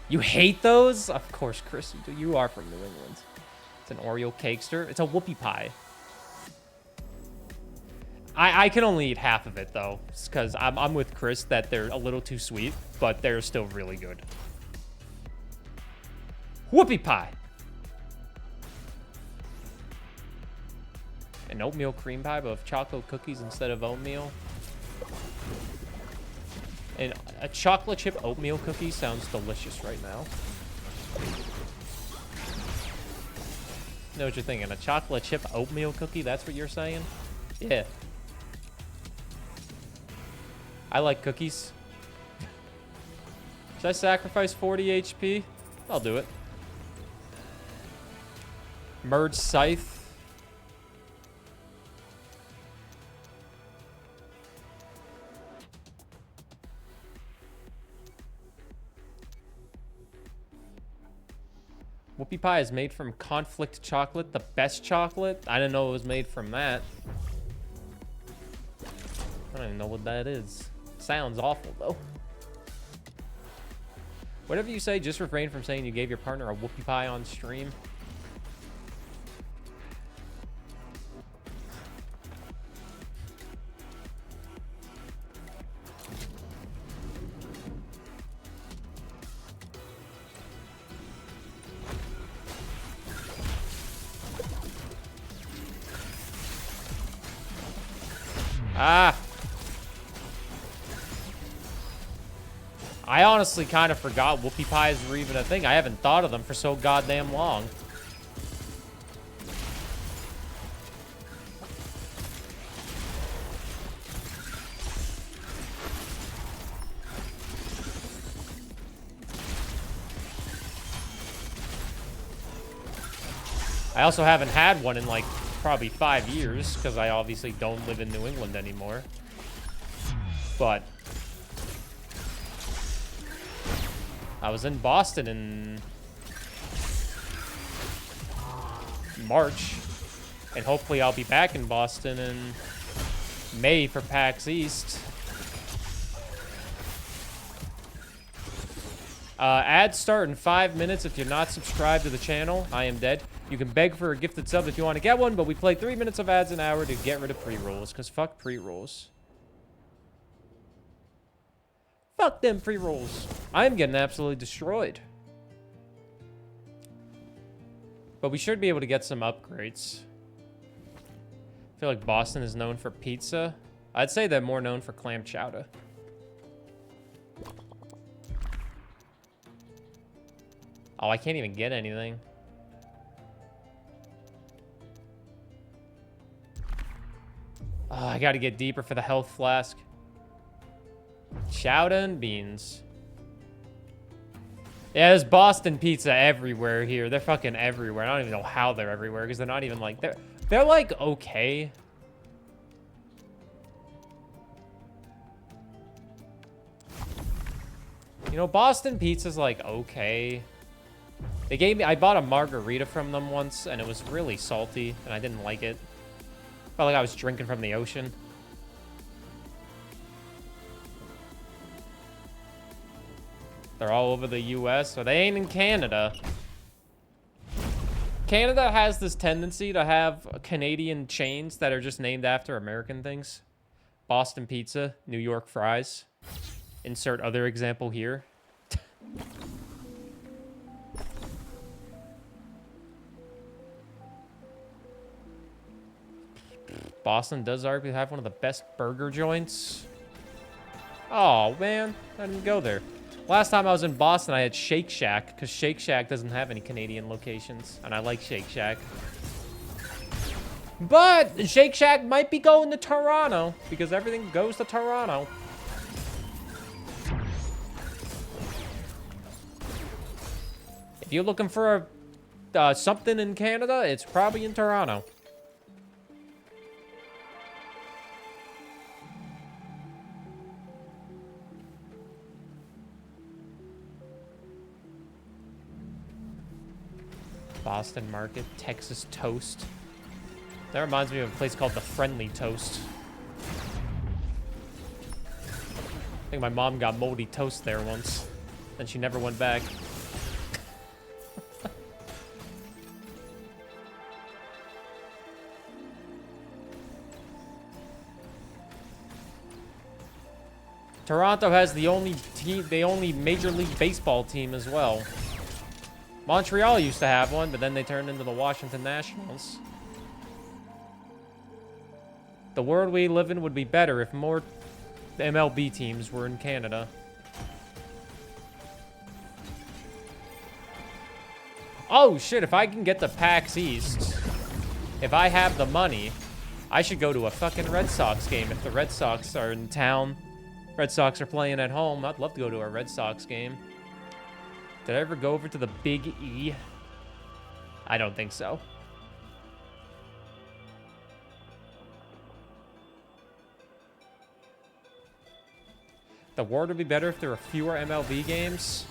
You hate those? Of course, Chris, you do. You are from New England. It's an Oreo cakester. It's a whoopie pie. I can only eat half of it, though, because I'm with Chris that they're a little too sweet, but they're still really good. Whoopie pie. An oatmeal cream pie, but with chocolate cookies instead of oatmeal. And a chocolate chip oatmeal cookie sounds delicious right now. Know what you're thinking? A chocolate chip oatmeal cookie? That's what you're saying? Yeah. I like cookies. Should I sacrifice 40 HP? I'll do it. Merge Scythe. Whoopie pie is made from conflict chocolate, the best chocolate. I didn't know it was made from that. I don't even know what that is. Sounds awful, though. Whatever you say, just refrain from saying you gave your partner a whoopie pie on stream. Ah! I honestly kind of forgot whoopie pies were even a thing. I haven't thought of them for so goddamn long. I also haven't had one in like probably 5 years because I obviously don't live in New England anymore. But I was in Boston in March, and hopefully I'll be back in Boston in May for PAX East. Ads start in 5 minutes. If you're not subscribed to the channel, I am dead. You can beg for a gifted sub if you want to get one, but we play 3 minutes of ads an hour to get rid of pre-rolls, because fuck pre-rolls. Fuck them pre-rolls. I am getting absolutely destroyed. But we should be able to get some upgrades. I feel like Boston is known for pizza. I'd say they're more known for clam chowder. Oh, I can't even get anything. Oh, I gotta get deeper for the health flask. Chowder and beans. Yeah, there's Boston pizza everywhere here. They're fucking everywhere. I don't even know how they're everywhere because they're not even like... They're like okay. You know, Boston pizza's like okay. They gave me... I bought a margarita from them once and it was really salty and I didn't like it. Felt like I was drinking from the ocean. They're all over the US, so they ain't in Canada. Canada has this tendency to have Canadian chains that are just named after American things. Boston Pizza, New York Fries. Insert other example here. Boston does arguably have one of the best burger joints. Oh, man. I didn't go there. Last time I was in Boston, I had Shake Shack, because Shake Shack doesn't have any Canadian locations, and I like Shake Shack. But Shake Shack might be going to Toronto, because everything goes to Toronto. If you're looking for something in Canada, it's probably in Toronto. Boston Market, Texas Toast. That reminds me of a place called the Friendly Toast. I think my mom got moldy toast there once, and she never went back. Toronto has the only Major League Baseball team as well. Montreal used to have one, but then they turned into the Washington Nationals. The world we live in would be better if more MLB teams were in Canada. Oh shit, if I can get the PAX East, if I have the money, I should go to a fucking Red Sox game. If the Red Sox are in town, Red Sox are playing at home, I'd love to go to a Red Sox game. Did I ever go over to the Big E? I don't think so. The world would be better if there were fewer MLB games.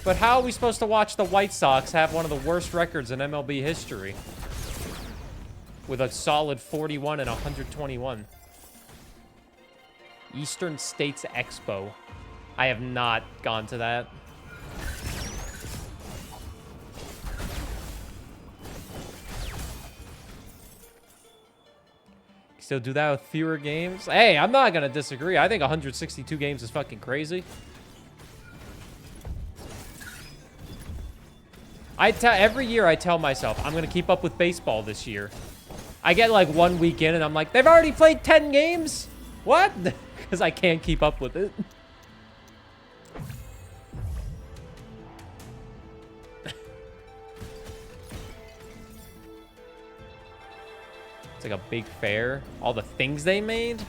But how are we supposed to watch the White Sox have one of the worst records in MLB history? With a solid 41 and 121. Eastern States Expo. I have not gone to that. Still do that with fewer games? Hey, I'm not gonna disagree. I think 162 games is fucking crazy. Every year I tell myself I'm gonna keep up with baseball this year. I get like 1 week in and I'm like, they've already played 10 games? What? Because I can't keep up with it. It's like a big fair. All the things they made.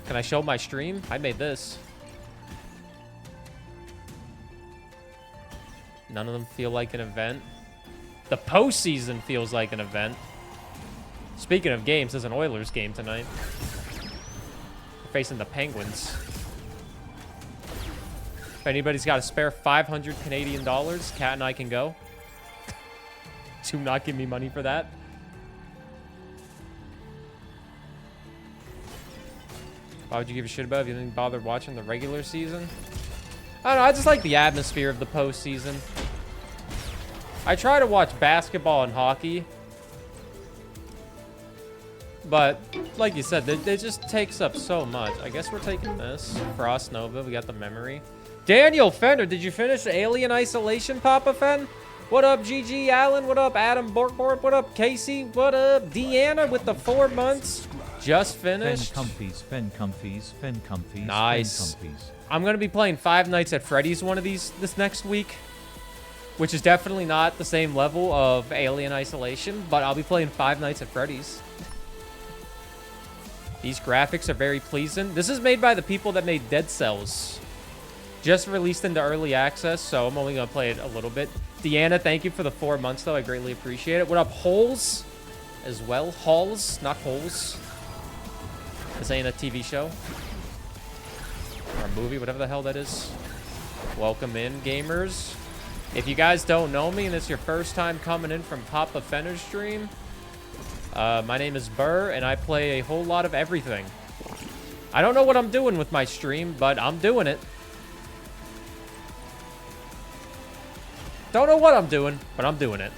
Can I show my stream? I made this. None of them feel like an event. The postseason feels like an event. Speaking of games, there's an Oilers game tonight. We're facing the Penguins. If anybody's got a spare 500 Canadian dollars, Kat and I can go. Do not give me money for that. Why would you give a shit about it if you didn't bother watching the regular season? I don't know, I just like the atmosphere of the postseason. I try to watch basketball and hockey. But, like you said, it just takes up so much. I guess we're taking this. Frost Nova, we got the memory. Daniel Fender, did you finish Alien Isolation, Papa Fen? What up, GG Allen? What up, Adam Borkborp? What up, Casey? What up, Deanna with the 4 months? Just finished. Fen comfies. Nice. Fen comfies. I'm going to be playing Five Nights at Freddy's this next week, which is definitely not the same level of Alien Isolation, but I'll be playing Five Nights at Freddy's. These graphics are very pleasing. This is made by the people that made Dead Cells. Just released into early access, so I'm only going to play it a little bit. Deanna, thank you for the 4 months, though. I greatly appreciate it. What up, Holes? As well. Halls, not Holes. This ain't a TV show. Or a movie, whatever the hell that is. Welcome in, gamers. If you guys don't know me and it's your first time coming in from Papa Fenner's stream, my name is Burr, and I play a whole lot of everything. I don't know what I'm doing with my stream, but I'm doing it. Don't know what I'm doing, but I'm doing it.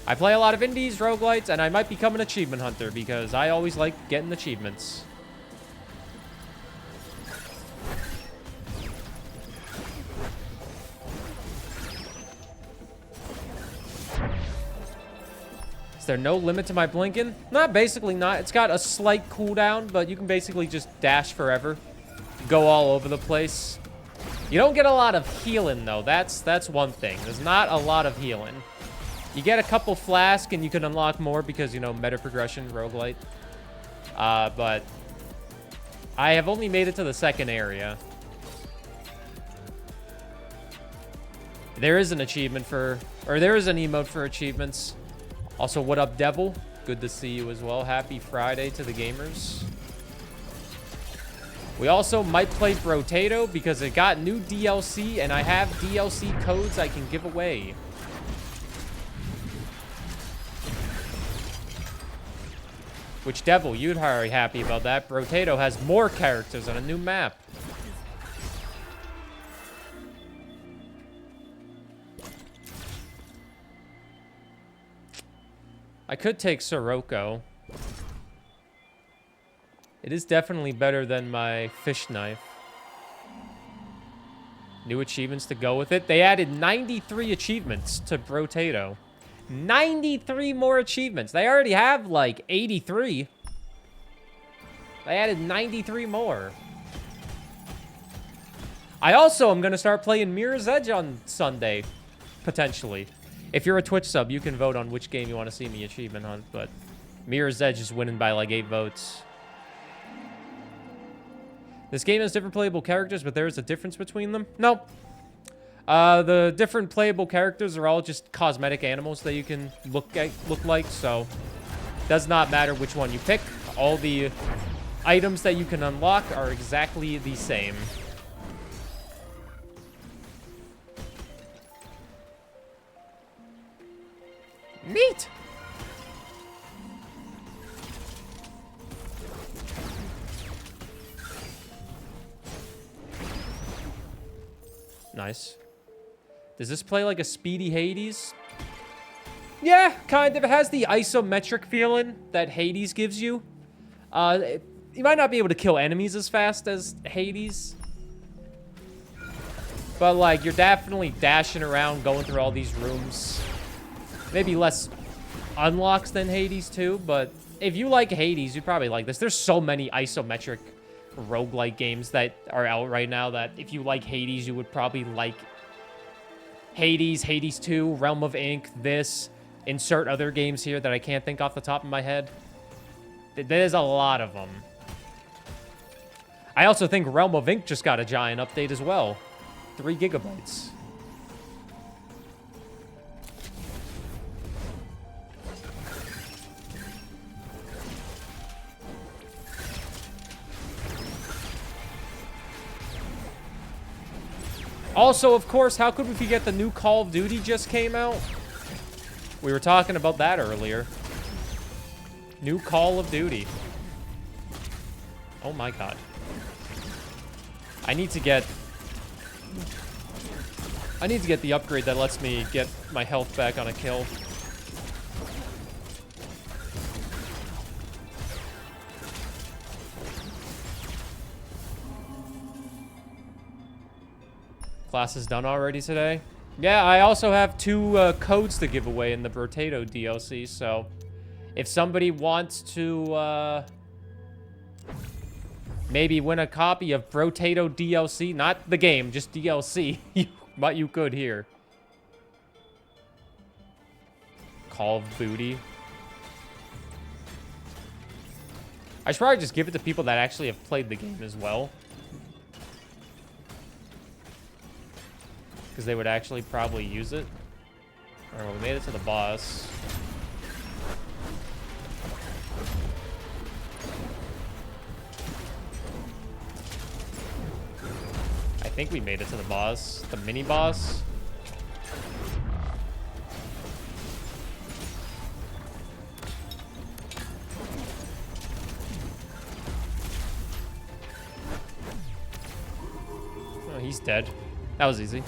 I play a lot of indies, roguelites, and I might become an achievement hunter because I always like getting achievements. Is there no limit to my blinking? Not basically not. It's got a slight cooldown, but you can basically just dash forever. go all over the place. You don't get a lot of healing, though. That's one thing. There's not a lot of healing. You get a couple flask, and you can unlock more because, you know, meta progression, roguelite. But I have only made it to the second area. There is an achievement for, or there is an emote for achievements. Also, what up, Devil? Good to see you as well. Happy Friday to the gamers. We also might play Brotato because it got new DLC, and I have DLC codes I can give away. Which, Devil, you'd very happy about that. Brotato has more characters on a new map. I could take Sirocco. It is definitely better than my fish knife. New achievements to go with it. They added 93 achievements to Brotato. 93 more achievements. They already have like 83. They added 93 more. I also am going to start playing Mirror's Edge on Sunday, potentially. If you're a Twitch sub, you can vote on which game you want to see me achievement hunt, but Mirror's Edge is winning by like 8 votes. This game has different playable characters, but there is a difference between them? No. The different playable characters are all just cosmetic animals that you can look like, so does not matter which one you pick. All the items that you can unlock are exactly the same. Neat! Nice. Does this play like a speedy Hades? Yeah, kind of. It has the isometric feeling that Hades gives you. You might not be able to kill enemies as fast as Hades. But, like, you're definitely dashing around, going through all these rooms. Maybe less unlocks than Hades, too. But if you like Hades, you'd probably like this. There's so many isometric roguelike games that are out right now that if you like Hades, you would probably like Hades, Hades 2, Realm of Ink, this. Insert other games here that I can't think off the top of my head. There's a lot of them. I also think Realm of Ink just got a giant update as well. 3 gigabytes. Also, of course, how could we forget the new Call of Duty just came out? We were talking about that earlier. New Call of Duty. Oh my god. I need to get the upgrade that lets me get my health back on a kill. Class is done already today. Yeah, I also have 2 codes to give away in the Brotato DLC, so if somebody wants to maybe win a copy of Brotato DLC, not the game, just DLC, but you could here. Call of Duty. I should probably just give it to people that actually have played the game as well. Because they would actually probably use it. Alright, well, we made it to the boss. I think we made it to the boss. The mini boss. Oh, he's dead. That was easy.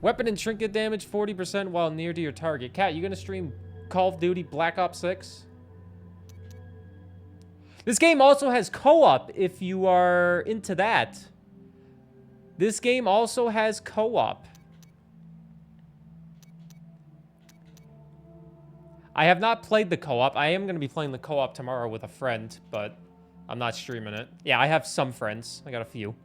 Weapon and trinket damage 40% while near to your target. Cat, you gonna stream Call of Duty Black Ops 6? This game also has co-op if you are into that. This game also has co-op. I have not played the co-op. I am going to be playing the co-op tomorrow with a friend, but I'm not streaming it. Yeah, I have some friends. I got a few.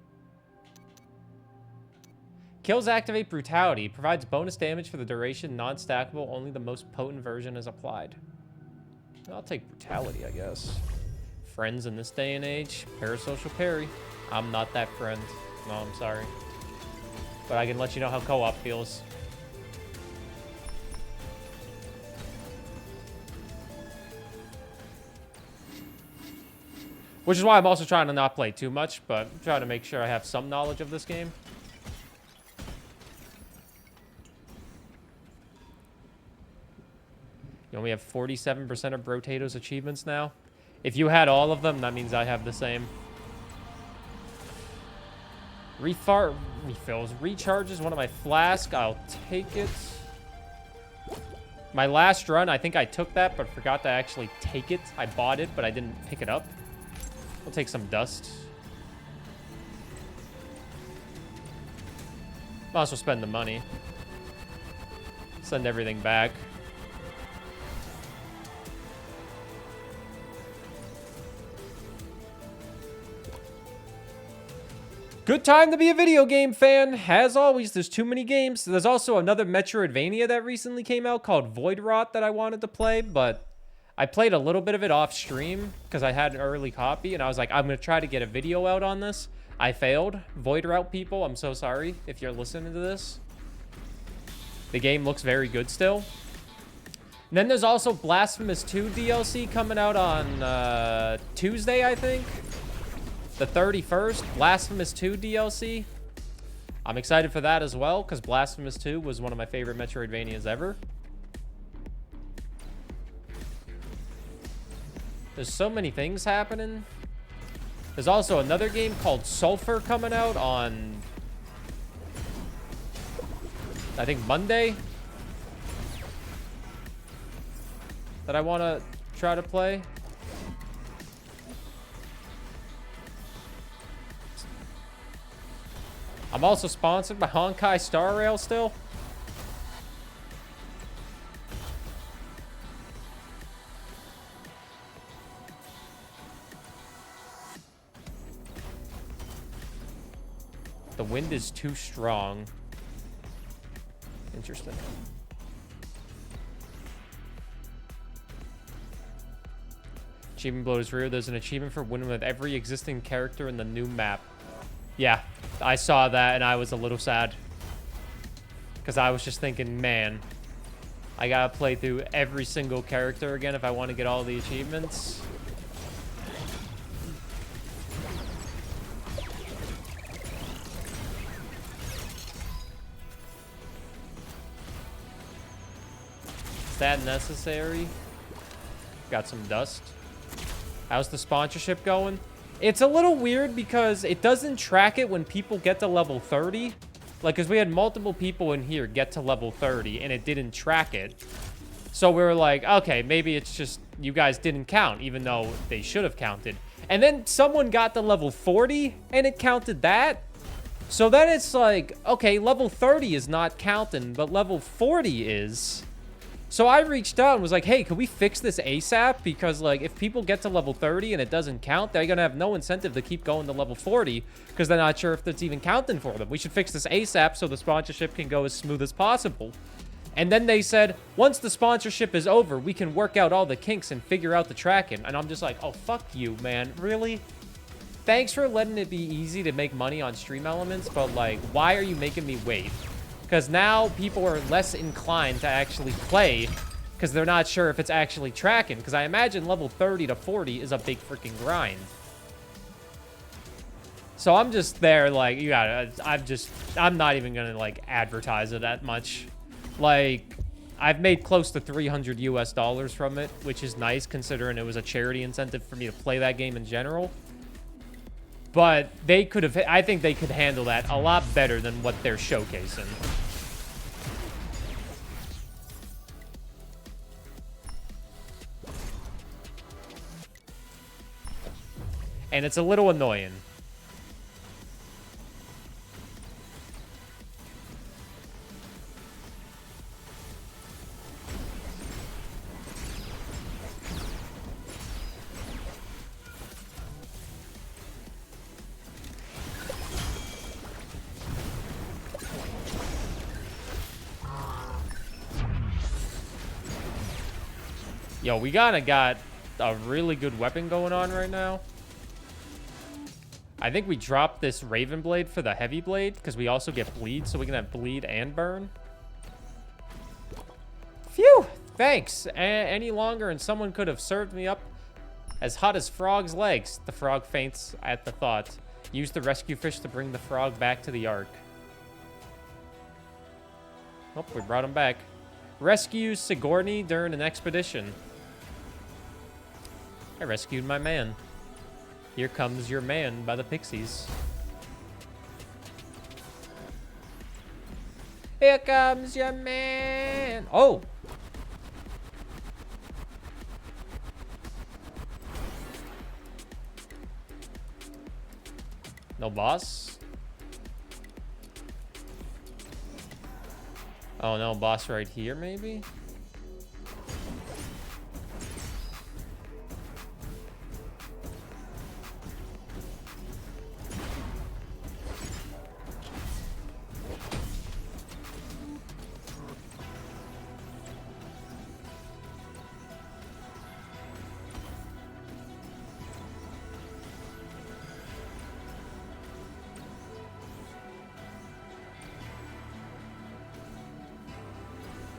Kills activate brutality. Provides bonus damage for the duration. Non-stackable. Only the most potent version is applied. I'll take brutality, I guess. Friends in this day and age. Parasocial parry. I'm not that friend. No, I'm sorry. But I can let you know how co-op feels. Which is why I'm also trying to not play too much, but I'm trying to make sure I have some knowledge of this game. You only have 47% of Brotato's achievements now. If you had all of them, that means I have the same. Refills. Recharges one of my flasks. I'll take it. My last run, I think I took that, but forgot to actually take it. I bought it, but I didn't pick it up. I'll take some dust. Might as well spend the money. Send everything back. Good time to be a video game fan. As always, there's too many games. There's also another Metroidvania that recently came out called Void Rot that I wanted to play, but I played a little bit of it off stream because I had an early copy, and I was like, I'm going to try to get a video out on this. I failed. Void Rot people, I'm so sorry if you're listening to this. The game looks very good still. And then there's also Blasphemous 2 DLC coming out on Tuesday, I think. The 31st, Blasphemous 2 DLC. I'm excited for that as well, because Blasphemous 2 was one of my favorite Metroidvanias ever. There's so many things happening. There's also another game called Sulphur coming out on, I think, Monday. That I want to try to play. I'm also sponsored by Honkai Star Rail still. The wind is too strong. Interesting. Achievement blow is real. There's an achievement for winning with every existing character in the new map. Yeah, I saw that and I was a little sad. Because I was just thinking, man, I gotta play through every single character again if I want to get all the achievements. Is that necessary? Got some dust. How's the sponsorship going? It's a little weird because it doesn't track it when people get to level 30. Like, because we had multiple people in here get to level 30 and it didn't track it. So we were like, okay, maybe it's just you guys didn't count, even though they should have counted. And then someone got to level 40 and it counted that. So then it's like, okay, level 30 is not counting, but level 40 is. So I reached out and was like, hey, can we fix this ASAP? Because, like, if people get to level 30 and it doesn't count, they're going to have no incentive to keep going to level 40 because they're not sure if that's even counting for them. We should fix this ASAP so the sponsorship can go as smooth as possible. And then they said, once the sponsorship is over, we can work out all the kinks and figure out the tracking. And I'm just like, oh, fuck you, man. Really? Thanks for letting it be easy to make money on stream elements, but, like, why are you making me wait? Because now people are less inclined to actually play because they're not sure if it's actually tracking. Because I imagine level 30 to 40 is a big freaking grind. So I'm just there like, you gotta, I'm not even going to like advertise it that much. Like, I've made close to $300 US from it, which is nice considering it was a charity incentive for me to play that game in general. But they could have, I think they could handle that a lot better than what they're showcasing. And it's a little annoying. Yo, we kinda got a really good weapon going on right now. I think we dropped this Raven Blade for the Heavy Blade because we also get Bleed, so we can have Bleed and Burn. Phew! Thanks. Any longer and someone could have served me up as hot as Frog's legs. The frog faints at the thought. Use the rescue fish to bring the frog back to the Ark. Oh, we brought him back. Rescue Sigourney during an expedition. I rescued my man. Here comes your man by the Pixies. Here comes your man. Oh! No boss? Oh no, boss right here maybe?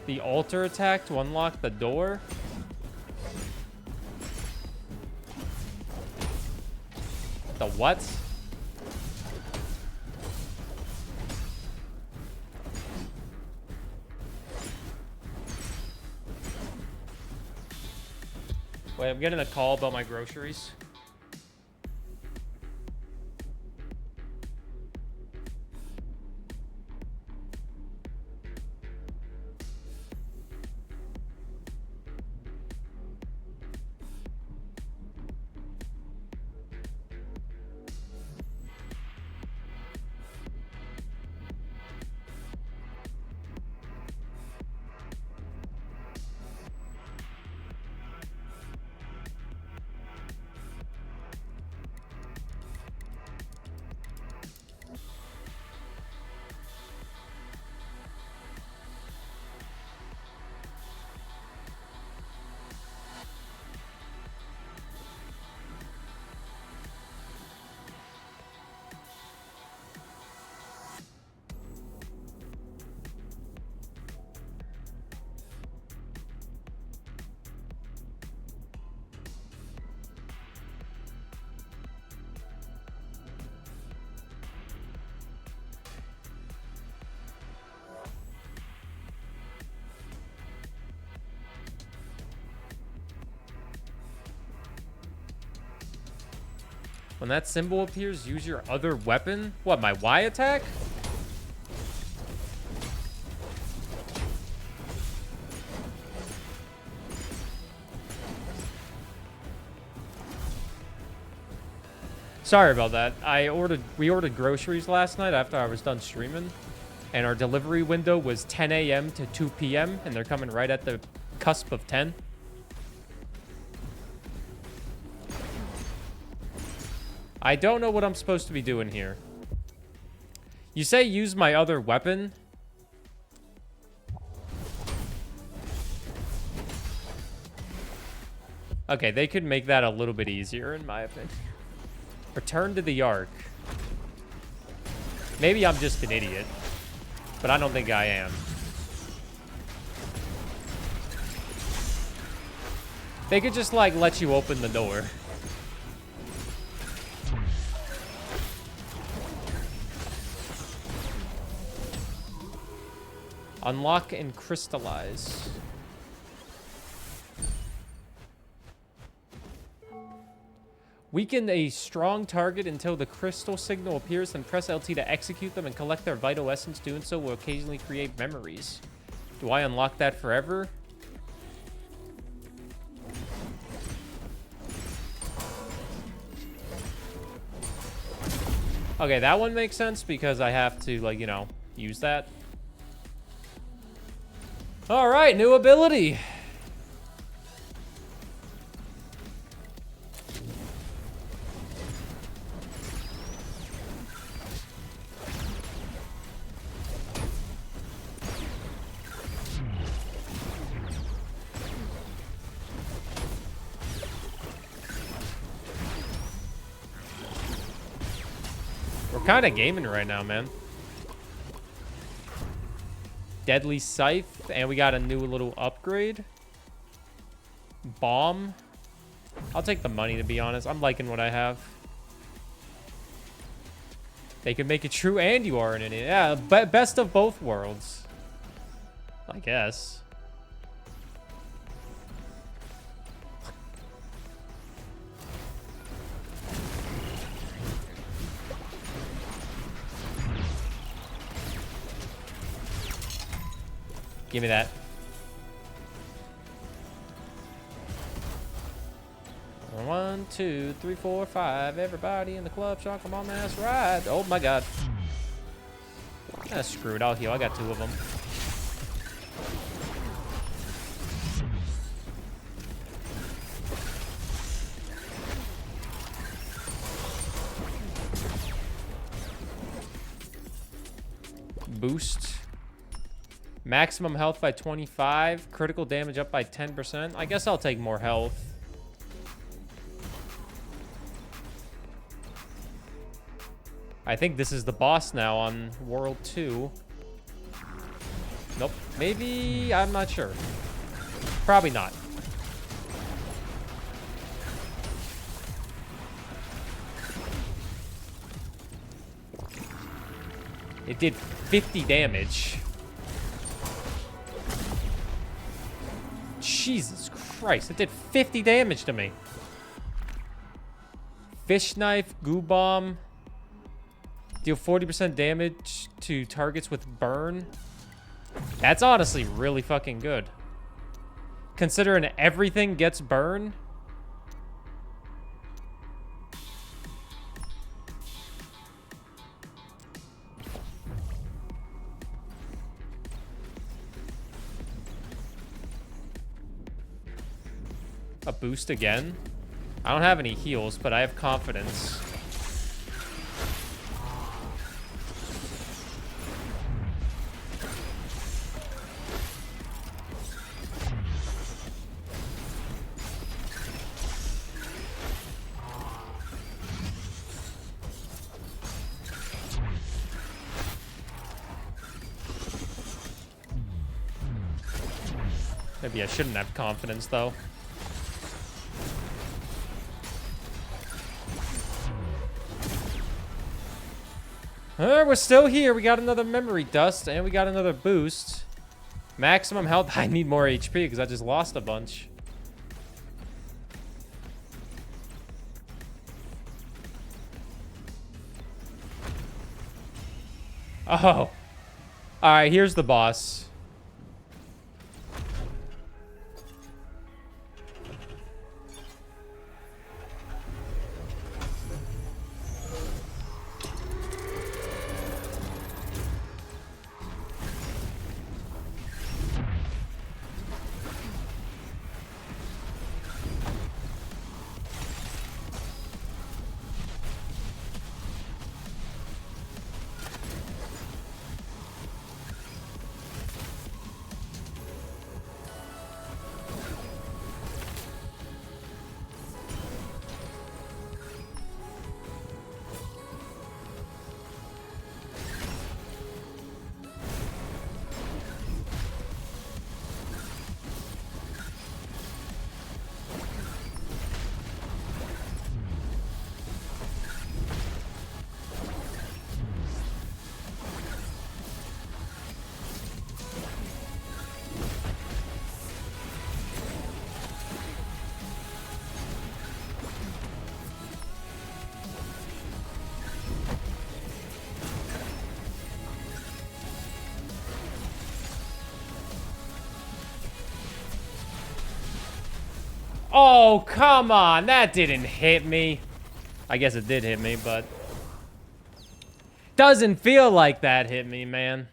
The altar attack to unlock the door? The what? Wait, I'm getting a call about my groceries. When that symbol appears, use your other weapon. What, my Y attack? Sorry about that. We ordered groceries last night after I was done streaming, and our delivery window was 10 a.m. to 2 p.m. and they're coming right at the cusp of 10. I don't know what I'm supposed to be doing here. You say use my other weapon? Okay, they could make that a little bit easier in my opinion. Return to the Ark. Maybe I'm just an idiot, but I don't think I am. They could just like let you open the door. Unlock and crystallize. Weaken a strong target until the crystal signal appears, then press LT to execute them and collect their vital essence. Doing so will occasionally create memories. Do I unlock that forever? Okay, that one makes sense because I have to, like, you know, use that. All right, new ability. kind of gaming right now, man. Deadly Scythe, and we got a new little upgrade. Bomb. I'll take the money, to be honest. I'm liking what I have. They could make it true and you are an idiot. Yeah, best of both worlds. I guess. Give me that. One, two, three, four, five. Everybody in the club, shot, come on, that's right. Oh my god. That's screwed. I'll heal. I got 2 of them. Boost. Maximum health by 25. Critical damage up by 10%. I guess I'll take more health. I think this is the boss now on World 2. Nope. Maybe. I'm not sure. Probably not. It did 50 damage. Jesus Christ. It did 50 damage to me. Fish Knife, Goo Bomb. Deal 40% damage to targets with burn. That's honestly really fucking good. Considering everything gets burn. A boost again. I don't have any heals, but I have confidence. Maybe I shouldn't have confidence, though. We're still here. We got another memory dust, and we got another boost. Maximum health. I need more HP because I just lost a bunch. Oh. Alright, here's the boss. Oh, come on. That didn't hit me. I guess it did hit me, but... doesn't feel like that hit me, man.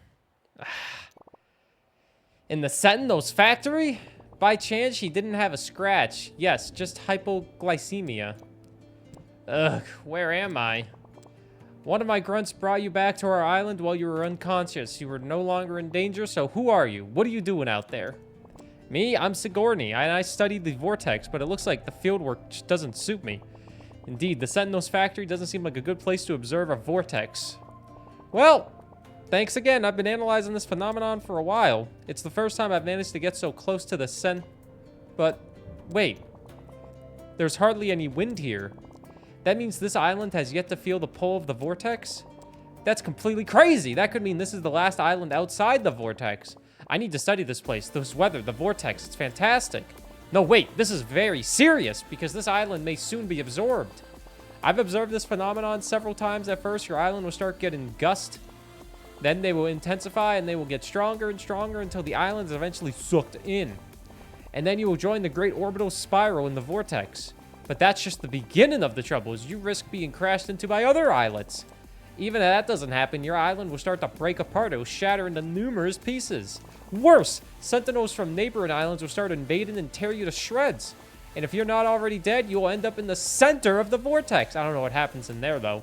In the Sentinel's factory? By chance, she didn't have a scratch. Yes, just hypoglycemia. Ugh, where am I? One of my grunts brought you back to our island while you were unconscious. You were no longer in danger, so who are you? What are you doing out there? Me? I'm Sigourney, and I studied the vortex, but it looks like the fieldwork just doesn't suit me. Indeed, the Sentinel's factory doesn't seem like a good place to observe a vortex. Well, thanks again. I've been analyzing this phenomenon for a while. It's the first time I've managed to get so close to the But, wait. There's hardly any wind here. That means this island has yet to feel the pull of the vortex? That's completely crazy. That could mean this is the last island outside the vortex. I need to study this place, this weather, the vortex. It's fantastic. No, wait, this is very serious because this island may soon be absorbed. I've observed this phenomenon several times. At first, your island will start getting gust. Then they will intensify and they will get stronger and stronger until the island is eventually sucked in. And then you will join the great orbital spiral in the vortex. But that's just the beginning of the troubles. You risk being crashed into by other islets. Even if that doesn't happen, your island will start to break apart. It will shatter into numerous pieces. Worse, sentinels from neighboring islands will start invading and tear you to shreds. And if you're not already dead, you will end up in the center of the vortex. I don't know what happens in there, though.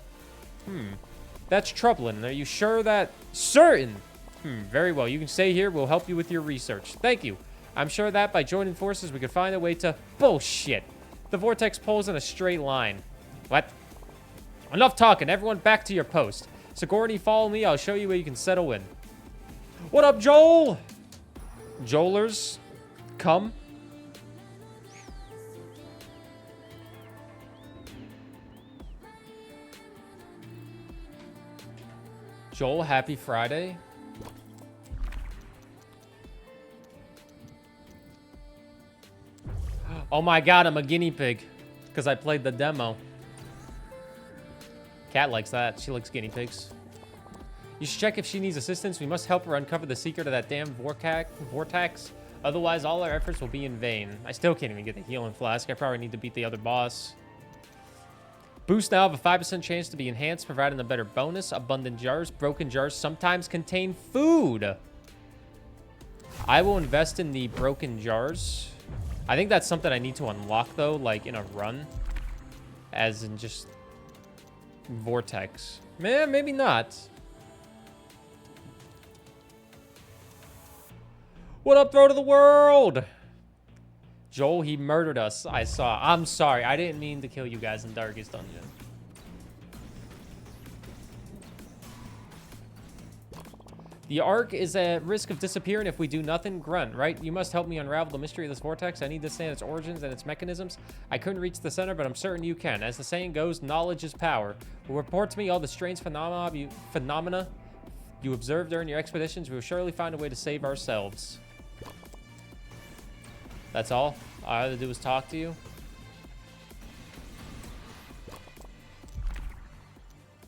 That's troubling. Are you sure that... Certain! Very well. You can stay here. We'll help you with your research. Thank you. I'm sure that by joining forces, we could find a way to... Bullshit! The vortex pulls in a straight line. What? Enough talking. Everyone back to your post. Sigourney, follow me. I'll show you where you can settle in. What up, Joel? Joelers, come. Joel, happy Friday. Oh my god, I'm a guinea pig. Because I played the demo. Cat likes that. She likes guinea pigs. You should check if she needs assistance. We must help her uncover the secret of that damn vortex. Otherwise, all our efforts will be in vain. I still can't even get the healing flask. I probably need to beat the other boss. Boost now have a 5% chance to be enhanced, providing a better bonus. Abundant jars. Broken jars sometimes contain food. I will invest in the broken jars. I think that's something I need to unlock, though, like in a run. As in just vortex. Man, maybe not. What up, throw to the world? Joel, he murdered us. I saw. I'm sorry. I didn't mean to kill you guys in Darkest Dungeon. The Ark is at risk of disappearing if we do nothing. Grunt, right? You must help me unravel the mystery of this vortex. I need to understand its origins and its mechanisms. I couldn't reach the center, but I'm certain you can. As the saying goes, knowledge is power. Report to me all the strange phenomena you observed during your expeditions. We will surely find a way to save ourselves. That's all I have to do is talk to you.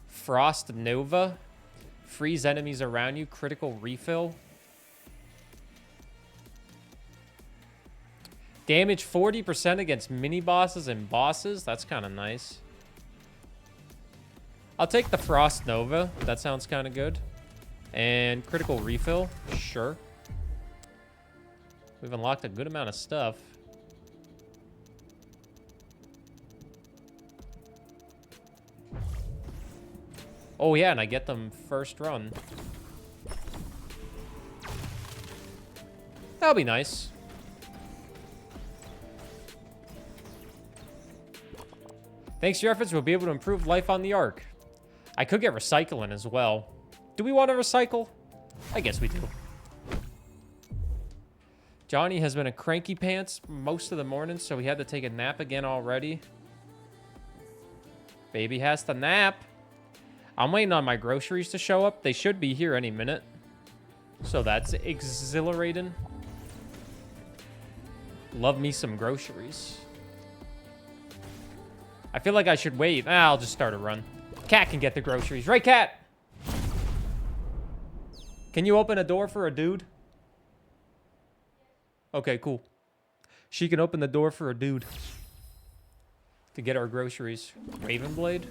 Frost Nova. Freeze enemies around you. Critical refill. Damage 40% against mini bosses and bosses. That's kind of nice. I'll take the Frost Nova. That sounds kind of good. And critical refill. Sure. We've unlocked a good amount of stuff. Oh, yeah, and I get them first run. That'll be nice. Thanks to your efforts, we'll be able to improve life on the Ark. I could get recycling as well. Do we want to recycle? I guess we do. Johnny has been a cranky pants most of the morning, so he had to take a nap again already. Baby has to nap. I'm waiting on my groceries to show up. They should be here any minute. So that's exhilarating. Love me some groceries. I feel like I should wait. I'll just start a run. Cat can get the groceries. Right, Cat? Can you open a door for a dude? Okay, cool. She can open the door for a dude. To get our groceries. Ravenblade?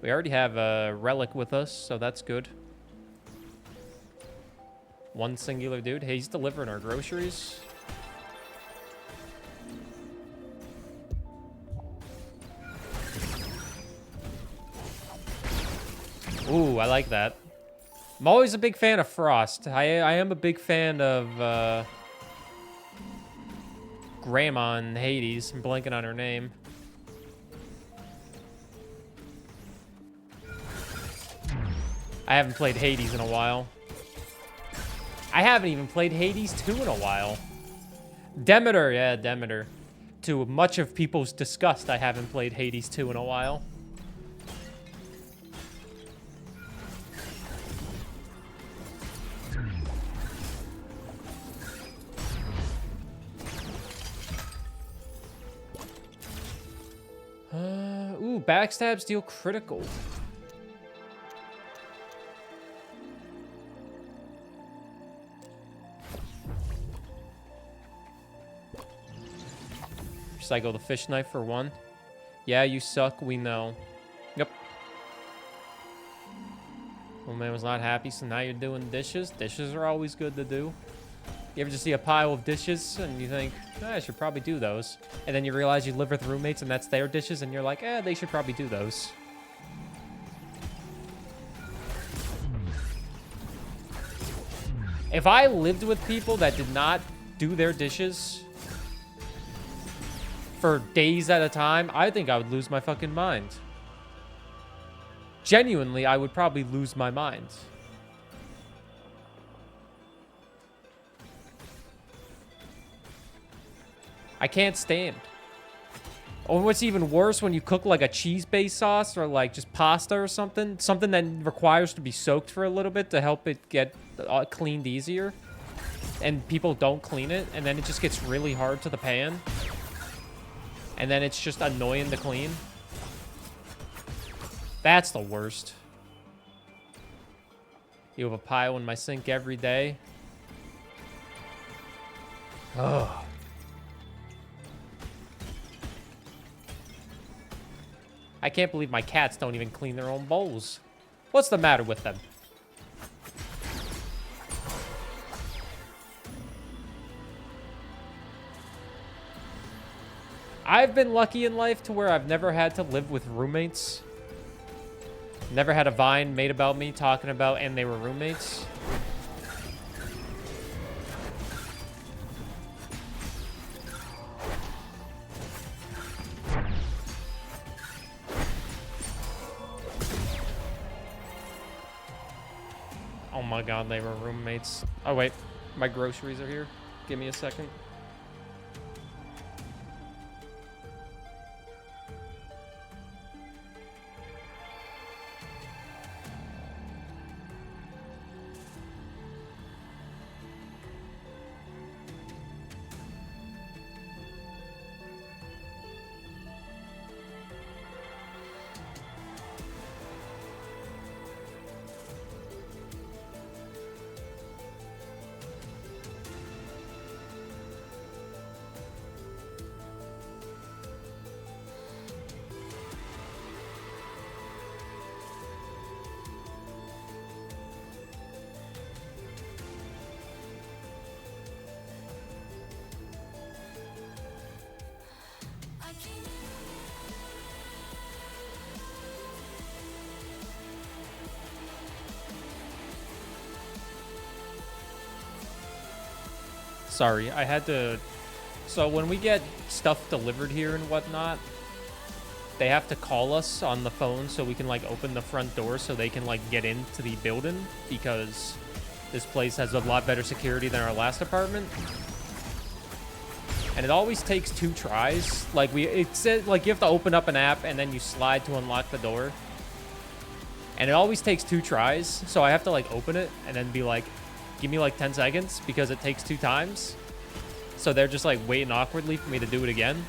We already have a relic with us, so that's good. One singular dude. Hey, he's delivering our groceries. Ooh, I like that. I'm always a big fan of Frost. I am a big fan of grandma in Hades. I'm blanking on her name. I haven't played Hades in a while. I haven't even played Hades 2 in a while. Demeter, yeah, Demeter. To much of people's disgust, I haven't played Hades 2 in a while. Ooh, backstabs deal critical. Recycle the fish knife for 1. Yeah, you suck, we know. Yep. Old man was not happy, so now you're doing dishes. Dishes are always good to do. You ever just see a pile of dishes and you think, I should probably do those. And then you realize you live with roommates and that's their dishes and you're like, they should probably do those. If I lived with people that did not do their dishes for days at a time, I think I would lose my fucking mind. Genuinely, I would probably lose my mind. I can't stand. Or what's even worse, when you cook like a cheese-based sauce or like just pasta or something that requires to be soaked for a little bit to help it get cleaned easier, and people don't clean it, and then it just gets really hard to the pan, and then it's just annoying to clean. That's the worst. You have a pile in my sink every day. Ugh. I can't believe my cats don't even clean their own bowls. What's the matter with them? I've been lucky in life to where I've never had to live with roommates. Never had a Vine made about me talking about and they were roommates. Oh my god, they were roommates. Oh wait, my groceries are here. Give me a second. Sorry, I had to... So when we get stuff delivered here and whatnot, they have to call us on the phone so we can, like, open the front door so they can, like, get into the building, because this place has a lot better security than our last apartment. And it always takes 2 tries. Like, it said, like, you have to open up an app and then you slide to unlock the door. And it always takes 2 tries, so I have to, like, open it and then be like, give me like 10 seconds because it takes 2 times. So they're just like waiting awkwardly for me to do it again.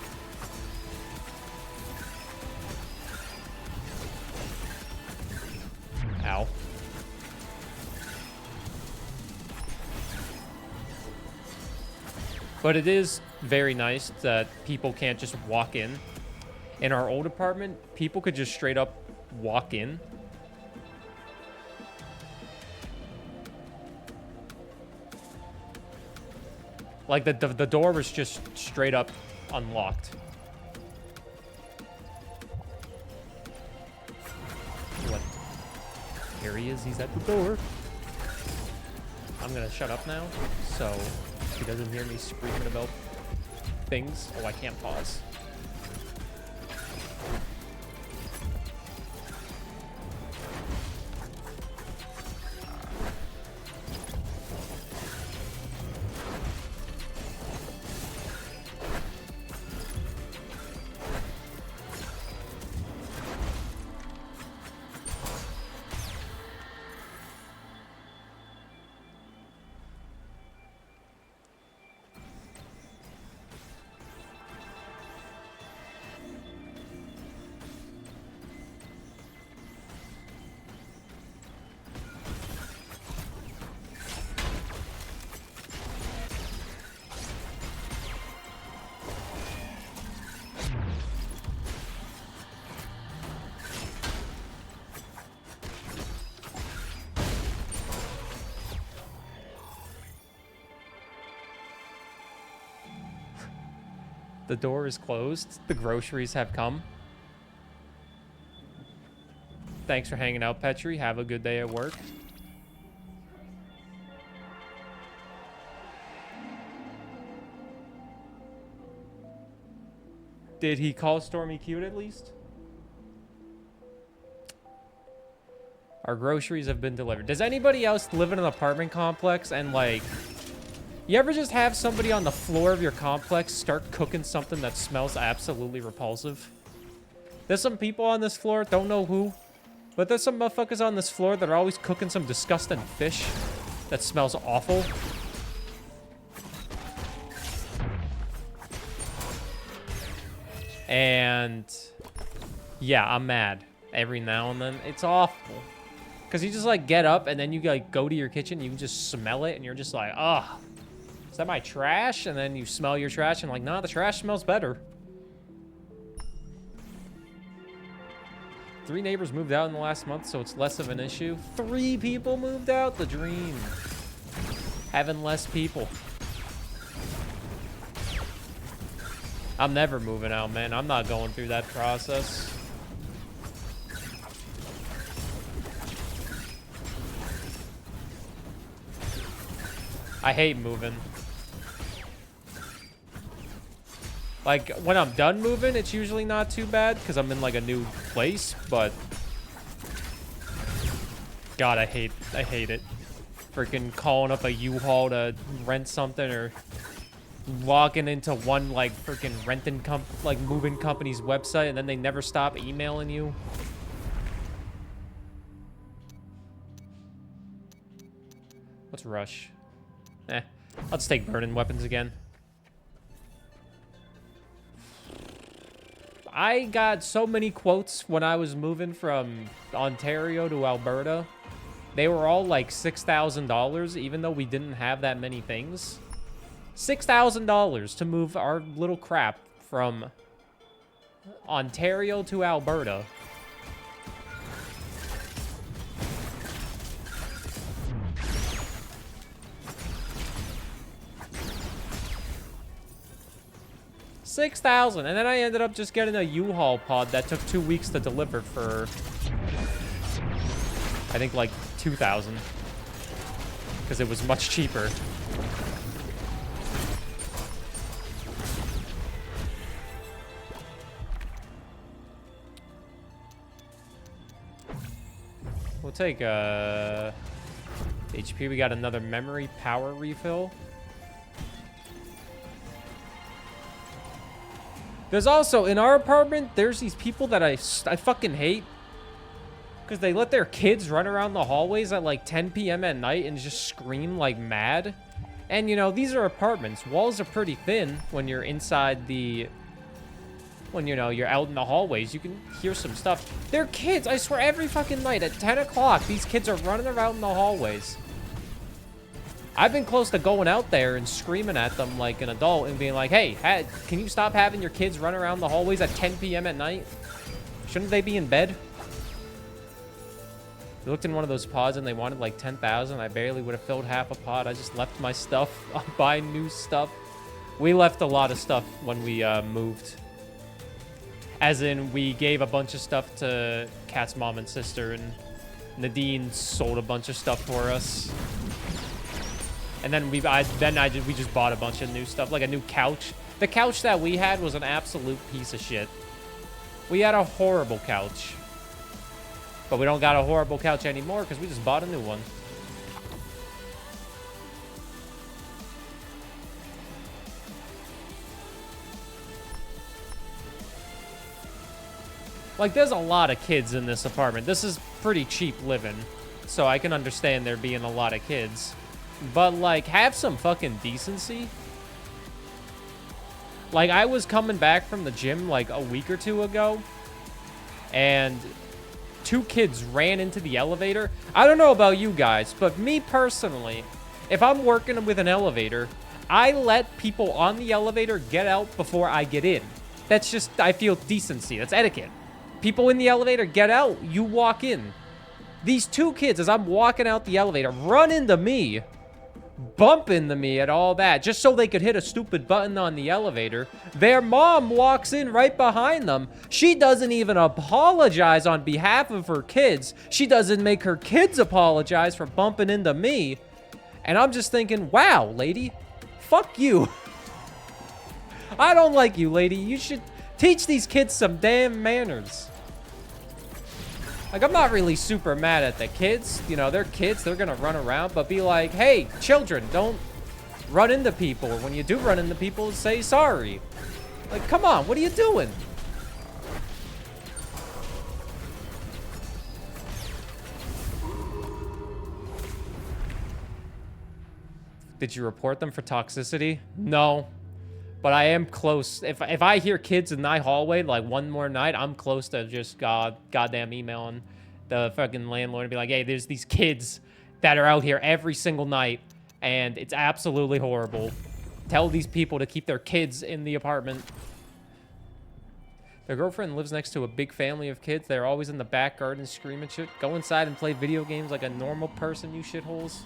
Ow. But it is very nice that people can't just walk in. In our old apartment, people could just straight up walk in. Like, the door was just straight up unlocked. What? Here he is. He's at the door. I'm gonna shut up now, so he doesn't hear me screaming about things. Oh, I can't pause. The door is closed. The groceries have come. Thanks for hanging out, Petri. Have a good day at work. Did he call Stormy cute at least? Our groceries have been delivered. Does anybody else live in an apartment complex and like... You ever just have somebody on the floor of your complex start cooking something that smells absolutely repulsive? There's some people on this floor, don't know who, but there's some motherfuckers on this floor that are always cooking some disgusting fish that smells awful. And yeah, I'm mad every now and then. It's awful. Because you just like get up and then you like go to your kitchen, you can just smell it and you're just like, ugh. Is that my trash? And then you smell your trash and like, nah, the trash smells better. 3 neighbors moved out in the last month, so it's less of an issue. 3 people moved out? The dream. Having less people. I'm never moving out, man. I'm not going through that process. I hate moving. Like, when I'm done moving, it's usually not too bad because I'm in, like, a new place, but... God, I hate it. Freaking calling up a U-Haul to rent something or logging into one, like, freaking moving company's website and then they never stop emailing you. Let's rush. Let's take burning weapons again. I got so many quotes when I was moving from Ontario to Alberta. They were all like $6,000, even though we didn't have that many things. $6,000 to move our little crap from Ontario to Alberta. $6,000, and then I ended up just getting a U-Haul pod that took 2 weeks to deliver for, I think, like $2,000, because it was much cheaper. We'll take HP. We got another memory power refill. There's also, in our apartment, there's these people that I fucking hate. Because they let their kids run around the hallways at like 10 p.m. at night and just scream like mad. And, you know, these are apartments. Walls are pretty thin when you're inside the... When, you know, you're out in the hallways. You can hear some stuff. They're kids, I swear, every fucking night at 10 o'clock, these kids are running around in the hallways. I've been close to going out there and screaming at them like an adult and being like, hey, can you stop having your kids run around the hallways at 10 p.m. at night? Shouldn't they be in bed? They looked in one of those pods and they wanted like 10,000. I barely would have filled half a pod. I just left my stuff. I'm buying new stuff. We left a lot of stuff when we moved. As in, we gave a bunch of stuff to Kat's mom and sister, and Nadine sold a bunch of stuff for us. And then we just bought a bunch of new stuff, like a new couch. The couch that we had was an absolute piece of shit. We had a horrible couch. But we don't got a horrible couch anymore because we just bought a new one. Like, there's a lot of kids in this apartment. This is pretty cheap living, so I can understand there being a lot of kids. But, like, have some fucking decency. Like, I was coming back from the gym, like, a week or two ago, and 2 kids ran into the elevator. I don't know about you guys, but me personally, if I'm working with an elevator, I let people on the elevator get out before I get in. That's just, I feel decency. That's etiquette. People in the elevator, get out. You walk in. These 2 kids, as I'm walking out the elevator, run into me, bump into me and all that, just so they could hit a stupid button on the elevator. Their mom walks in right behind them. She doesn't even apologize on behalf of her kids. She doesn't make her kids apologize for bumping into me. And I'm just thinking, wow, lady, fuck you. I don't like you, lady. You should teach these kids some damn manners. Like, I'm not really super mad at the kids. You know, they're kids. They're going to run around. But be like, hey, children, don't run into people. Or when you do run into people, say sorry. Like, come on. What are you doing? Did you report them for toxicity? No. But I am close. If I hear kids in my hallway, like, one more night, I'm close to just goddamn emailing the fucking landlord and be like, hey, there's these kids that are out here every single night, and it's absolutely horrible. Tell these people to keep their kids in the apartment. Their girlfriend lives next to a big family of kids. They're always in the back garden screaming shit. Go inside and play video games like a normal person, you shitholes.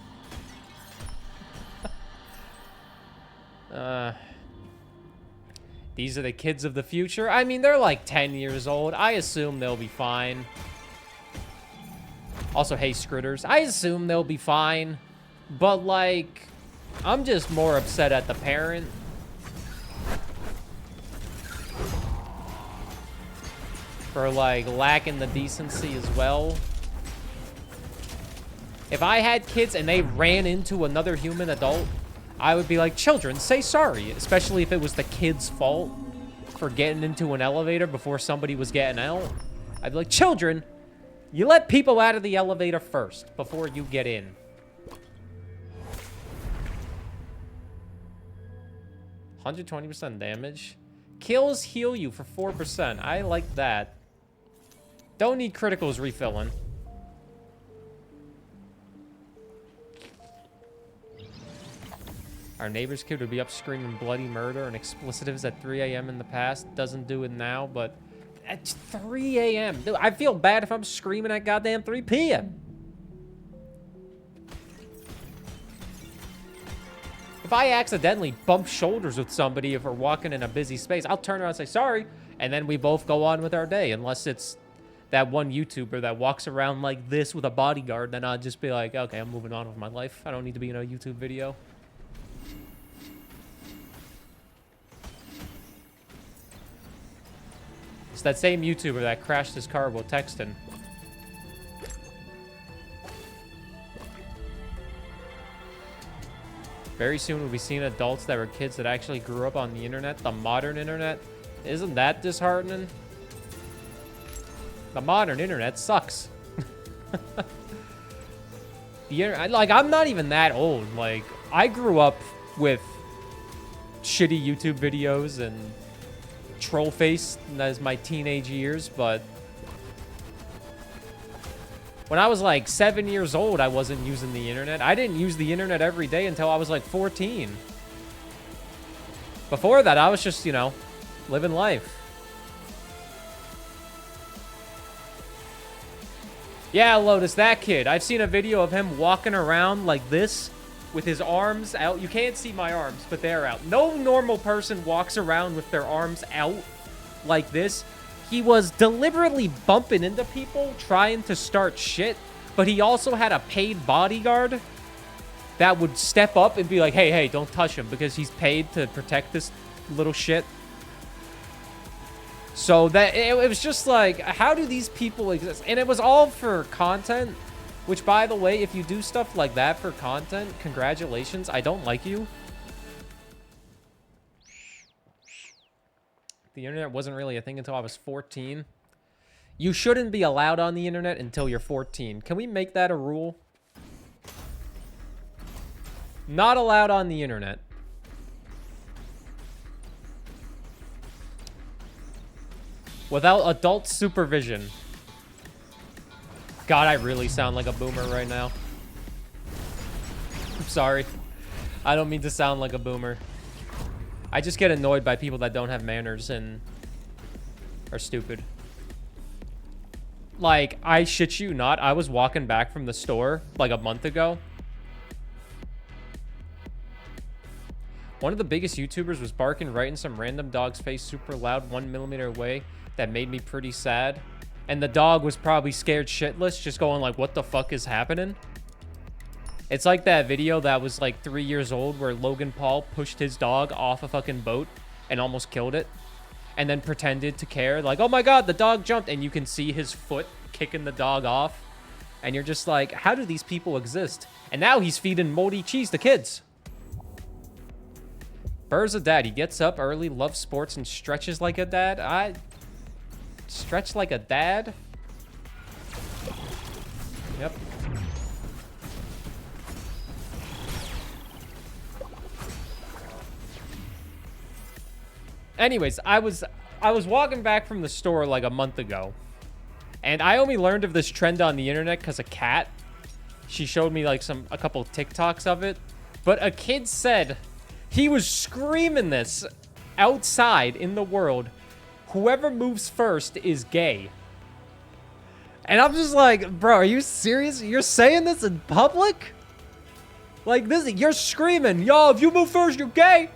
These are the kids of the future. I mean, they're like 10 years old. I assume they'll be fine. Also, hey, Scritters. I assume they'll be fine. But, like, I'm just more upset at the parent. For, like, lacking the decency as well. If I had kids and they ran into another human adult, I would be like, children, say sorry. Especially if it was the kid's fault for getting into an elevator before somebody was getting out. I'd be like, children, you let people out of the elevator first before you get in. $120% damage. Kills heal you for 4%. I like that. Don't need criticals refilling. Our neighbor's kid would be up screaming bloody murder and explicitives at 3 a.m. in the past. Doesn't do it now, but at 3 a.m. Dude, I feel bad if I'm screaming at goddamn 3 p.m. If I accidentally bump shoulders with somebody if we're walking in a busy space, I'll turn around and say sorry, and then we both go on with our day. Unless it's that one YouTuber that walks around like this with a bodyguard, then I'll just be like, okay, I'm moving on with my life. I don't need to be in a YouTube video. It's that same YouTuber that crashed his car while texting. Very soon we'll be seeing adults that were kids that actually grew up on the internet, the modern internet. Isn't that disheartening? The modern internet sucks. Like, I'm not even that old. Like, I grew up with shitty YouTube videos and troll face as my teenage years, but when I was like 7 years old, I wasn't using the internet. I didn't use the internet every day until I was like 14. Before that, I was just, you know, living life. Yeah, Lotus, that kid. I've seen a video of him walking around like this with his arms out. You can't see my arms, but they're out. No normal person walks around with their arms out like this. He was deliberately bumping into people, trying to start shit, but he also had a paid bodyguard that would step up and be like, hey, don't touch him, because he's paid to protect this little shit. So that it was just like, how do these people exist? And it was all for content, which, by the way, if you do stuff like that for content, congratulations. I don't like you. The internet wasn't really a thing until I was 14. You shouldn't be allowed on the internet until you're 14. Can we make that a rule? Not allowed on the internet. Without adult supervision. God, I really sound like a boomer right now. I'm sorry. I don't mean to sound like a boomer. I just get annoyed by people that don't have manners and are stupid. Like, I shit you not, I was walking back from the store like a month ago. One of the biggest YouTubers was barking right in some random dog's face super loud 1 millimeter away. That made me pretty sad. And the dog was probably scared shitless, just going like, what the fuck is happening? It's like that video that was like 3 years old where Logan Paul pushed his dog off a fucking boat and almost killed it. And then pretended to care. Like, oh my god, the dog jumped. And you can see his foot kicking the dog off. And you're just like, how do these people exist? And now he's feeding moldy cheese to kids. Burr's a dad. He gets up early, loves sports, and stretches like a dad. I stretch like a dad? Yep. Anyways, I was walking back from the store like a month ago. And I only learned of this trend on the internet because a cat. She showed me like a couple TikToks of it. But a kid said he was screaming this outside in the world. Whoever moves first is gay. And I'm just like, bro, are you serious? You're saying this in public? Like this, you're screaming, yo, if you move first, you're gay.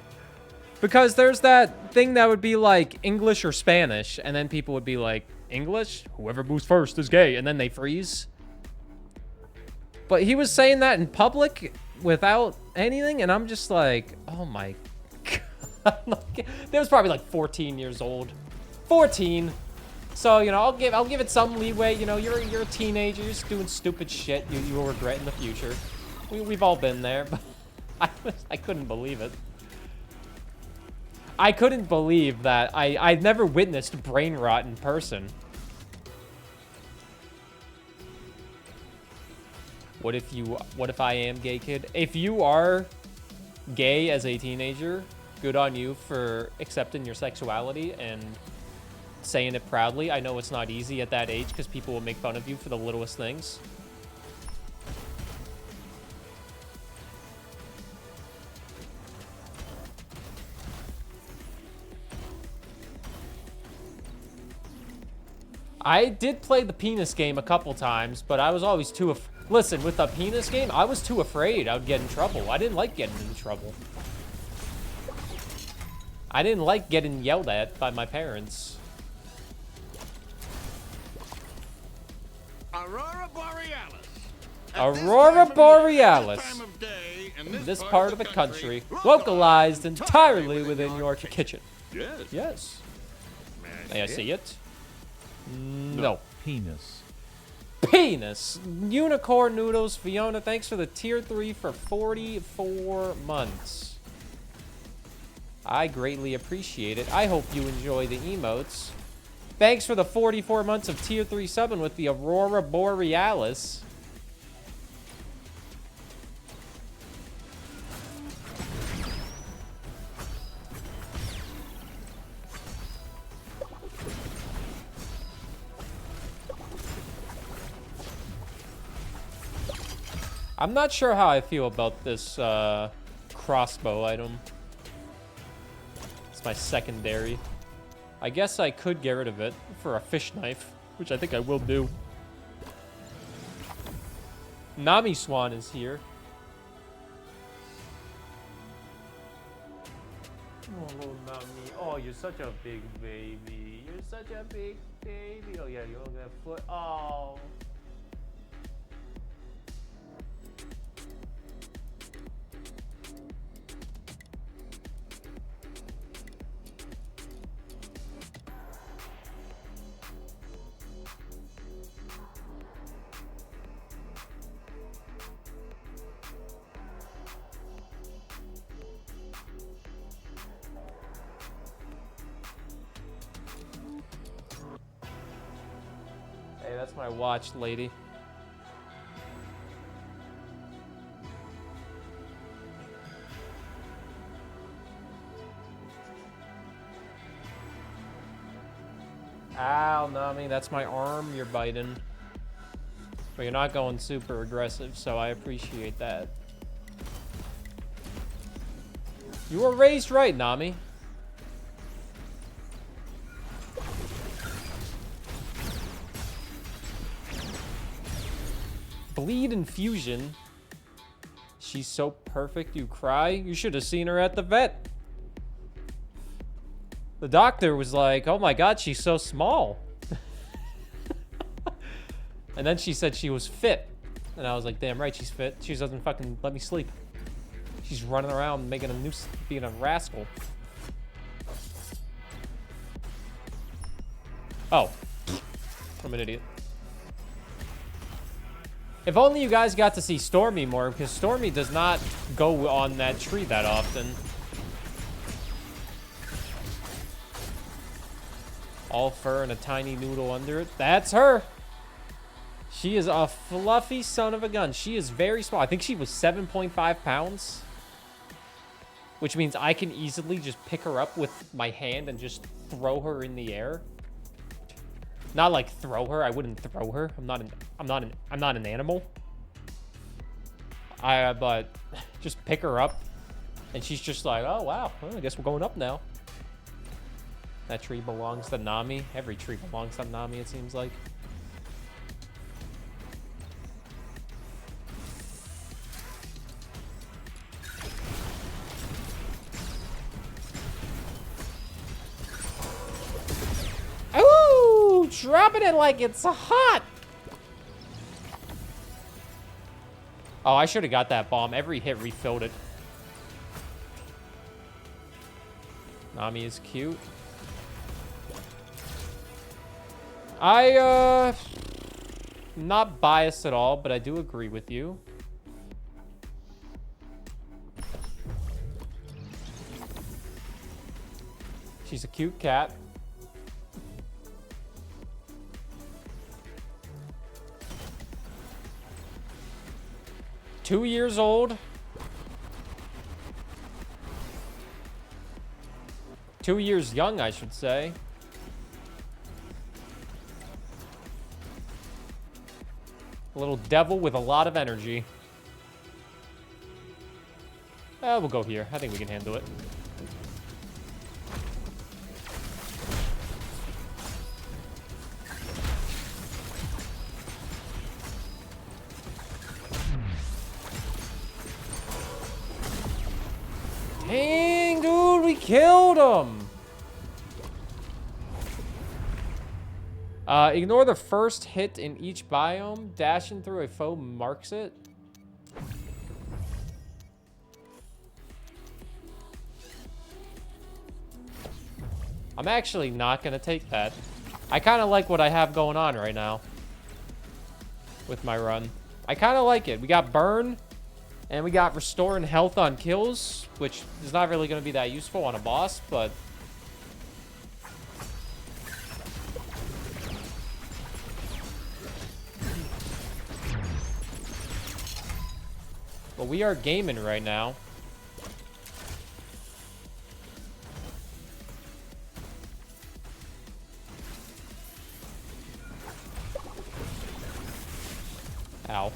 Because there's that thing that would be like English or Spanish. And then people would be like, English? Whoever moves first is gay. And then they freeze. But he was saying that in public without anything. And I'm just like, oh my God. They was probably like 14 years old. 14. So, you know, I'll give it some leeway. You know, you're a teenager, you're just doing stupid shit you will regret in the future. We've all been there, but I couldn't believe it. I couldn't believe that I've never witnessed brain rot in person. What if I am gay, kid? If you are gay as a teenager, good on you for accepting your sexuality and saying it proudly. I know it's not easy at that age because people will make fun of you for the littlest things. I did play the penis game a couple times, but I was always too listen, with the penis game, I was too afraid I would get in trouble. I didn't like getting in trouble. I didn't like getting yelled at by my parents. Aurora Borealis. Aurora Borealis. This part of the country, localized entirely within your kitchen. Yes. Yes. May I see it? No. Penis. Penis. Unicorn Noodles. Fiona, thanks for the tier 3 for 44 months. I greatly appreciate it. I hope you enjoy the emotes. Thanks for the 44 months of tier 3 subbing with the Aurora Borealis. I'm not sure how I feel about this crossbow item. It's my secondary. I guess I could get rid of it for a fish knife, which I think I will do. Nami Swan is here. Oh, little Nami. Oh, you're such a big baby. You're such a big baby. Oh, yeah, you're gonna foot. Oh. That's my watch, lady. Ow, Nami, that's my arm you're biting. But you're not going super aggressive, so I appreciate that. You were raised right, Nami. Bleed infusion. She's so perfect, you cry. You should have seen her at the vet. The doctor was like, oh my god, she's so small. And then she said she was fit. And I was like, damn right, she's fit. She doesn't fucking let me sleep. She's running around making a noose, being a rascal. Oh. I'm an idiot. If only you guys got to see Stormy more, because Stormy does not go on that tree that often. All fur and a tiny noodle under it. That's her. She is a fluffy son of a gun. She is very small. I think she was 7.5 pounds. Which means I can easily just pick her up with my hand and just throw her in the air. Not like throw her. I wouldn't throw her. I'm not an animal. But just pick her up. And she's just like, oh wow, well, I guess we're going up now. That tree belongs to Nami. Every tree belongs to Nami, it seems like. Ooh, dropping it like it's hot. Oh, I should have got that bomb. Every hit refilled it. Nami is cute. Not biased at all, but I do agree with you. She's a cute cat. Two years old. 2 years young, I should say. A little devil with a lot of energy. We'll go here. I think we can handle it. Dang, dude, we killed him. Ignore the first hit in each biome. Dashing through a foe marks it. I'm actually not going to take that. I kind of like what I have going on right now with my run. I kind of like it. We got burn, and we got restoring health on kills, which is not really going to be that useful on a boss, but... But we are gaming right now. Ow.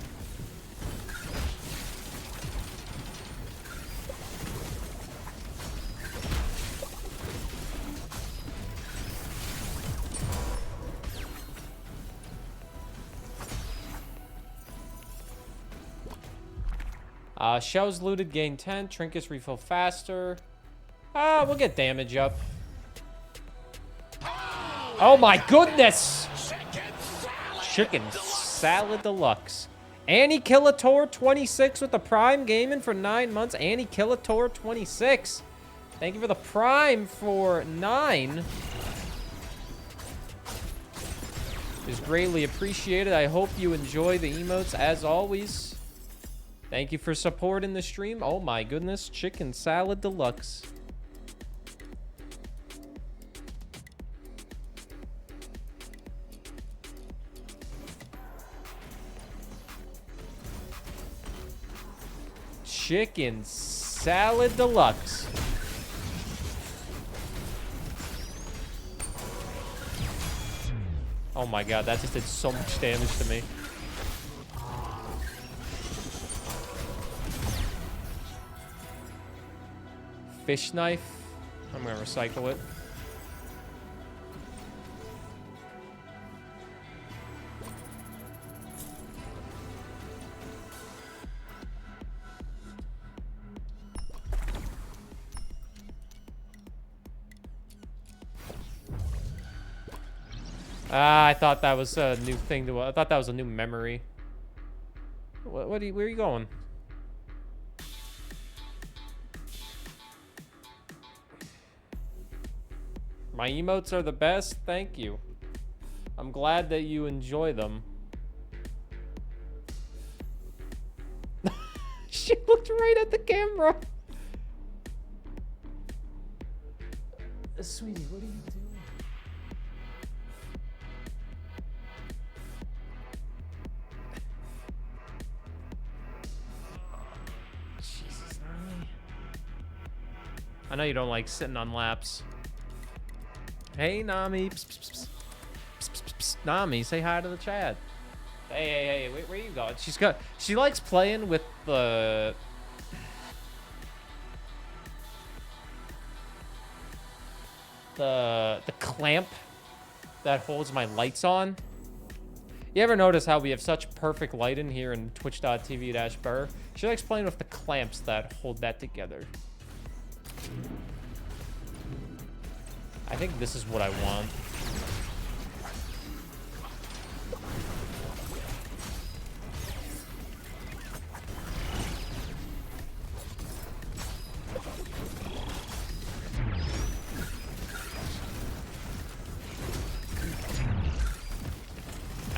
Shells looted, gain 10. Trinkets refill faster. We'll get damage up. Oh my goodness! Chicken salad deluxe. Annie Killator 26 with the Prime gaming for 9 months. Annie Killator 26. Thank you for the Prime for 9. Is greatly appreciated. I hope you enjoy the emotes as always. Thank you for supporting the stream. Oh my goodness, chicken salad deluxe. Chicken salad deluxe. Oh my god, that just did so much damage to me. Fish knife. I'm gonna recycle it. Ah, I thought that was a new thing to. I thought that was a new memory. Where are you going? My emotes are the best. Thank you. I'm glad that you enjoy them. She looked right at the camera. Sweetie, what are you doing? Jesus, Nami. I know you don't like sitting on laps. Hey, Nami. Psst, psst, psst. Psst, psst, psst. Nami, say hi to the chat. Hey, where you going? She likes playing with the clamp that holds my lights on. You ever notice how we have such perfect lighting here in twitch.tv/Burr? She likes playing with the clamps that hold that together. I think this is what I want.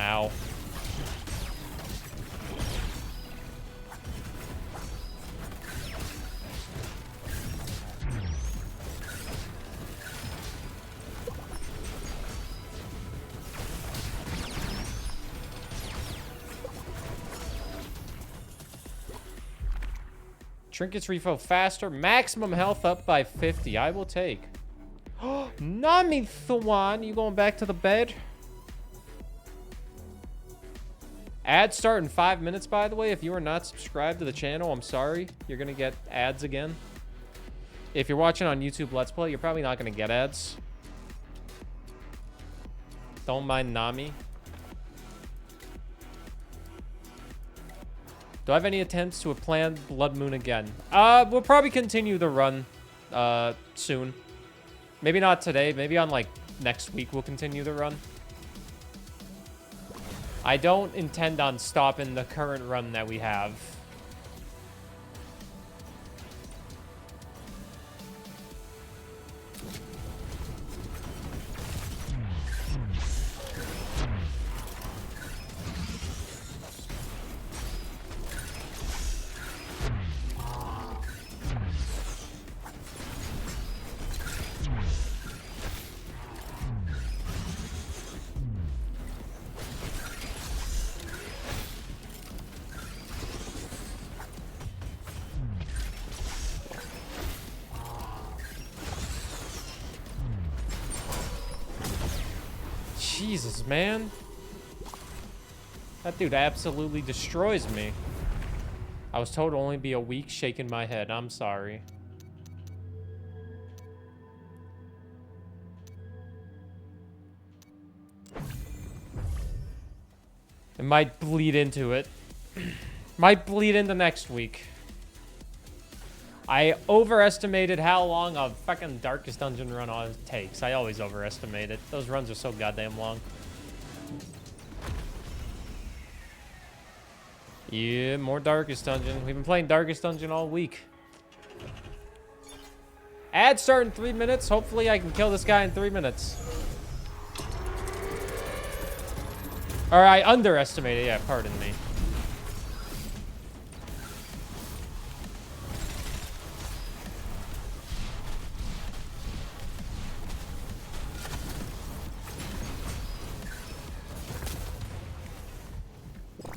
Ow. Trinkets refill faster. Maximum health up by 50. I will take. Nami Thwan, you going back to the bed? Ads start in 5 minutes, by the way. If you are not subscribed to the channel, I'm sorry. You're going to get ads again. If you're watching on YouTube Let's Play, you're probably not going to get ads. Don't mind Nami. Do I have any attempts to a planned Blood Moon again? We'll probably continue the run soon. Maybe not today. Maybe on, like, next week we'll continue the run. I don't intend on stopping the current run that we have. Jesus, man. That dude absolutely destroys me. I was told to only be a week, shaking my head. I'm sorry. It might bleed into it. Might bleed into next week. I overestimated how long a fucking Darkest Dungeon run takes. I always overestimate it. Those runs are so goddamn long. Yeah, more Darkest Dungeon. We've been playing Darkest Dungeon all week. Ads start in 3 minutes. Hopefully I can kill this guy in 3 minutes. Or I underestimated. Yeah, pardon me.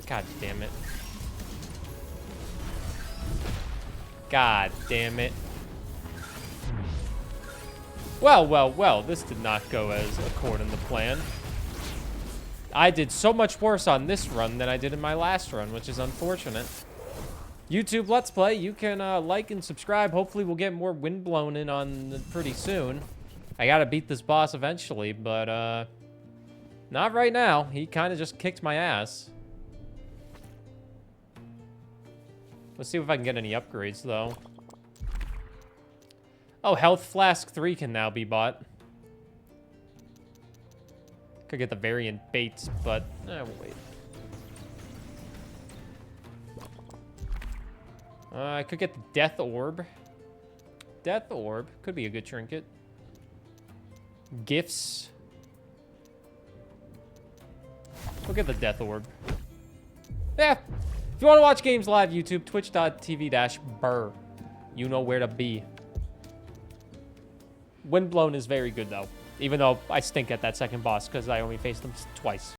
God damn it. God damn it. Well, well, well. This did not go as according to plan. I did so much worse on this run than I did in my last run, which is unfortunate. YouTube Let's Play, you can like and subscribe. Hopefully we'll get more Windblown in on pretty soon. I gotta beat this boss eventually, but not right now. He kind of just kicked my ass. Let's see if I can get any upgrades, though. Oh, Health Flask 3 can now be bought. Could get the variant baits, but we'll wait. I could get the Death Orb. Death Orb could be a good trinket. Gifts. We'll get the Death Orb. Yeah. If you want to watch games live, YouTube, twitch.tv/Burr. You know where to be. Windblown is very good, though. Even though I stink at that second boss because I only faced him twice.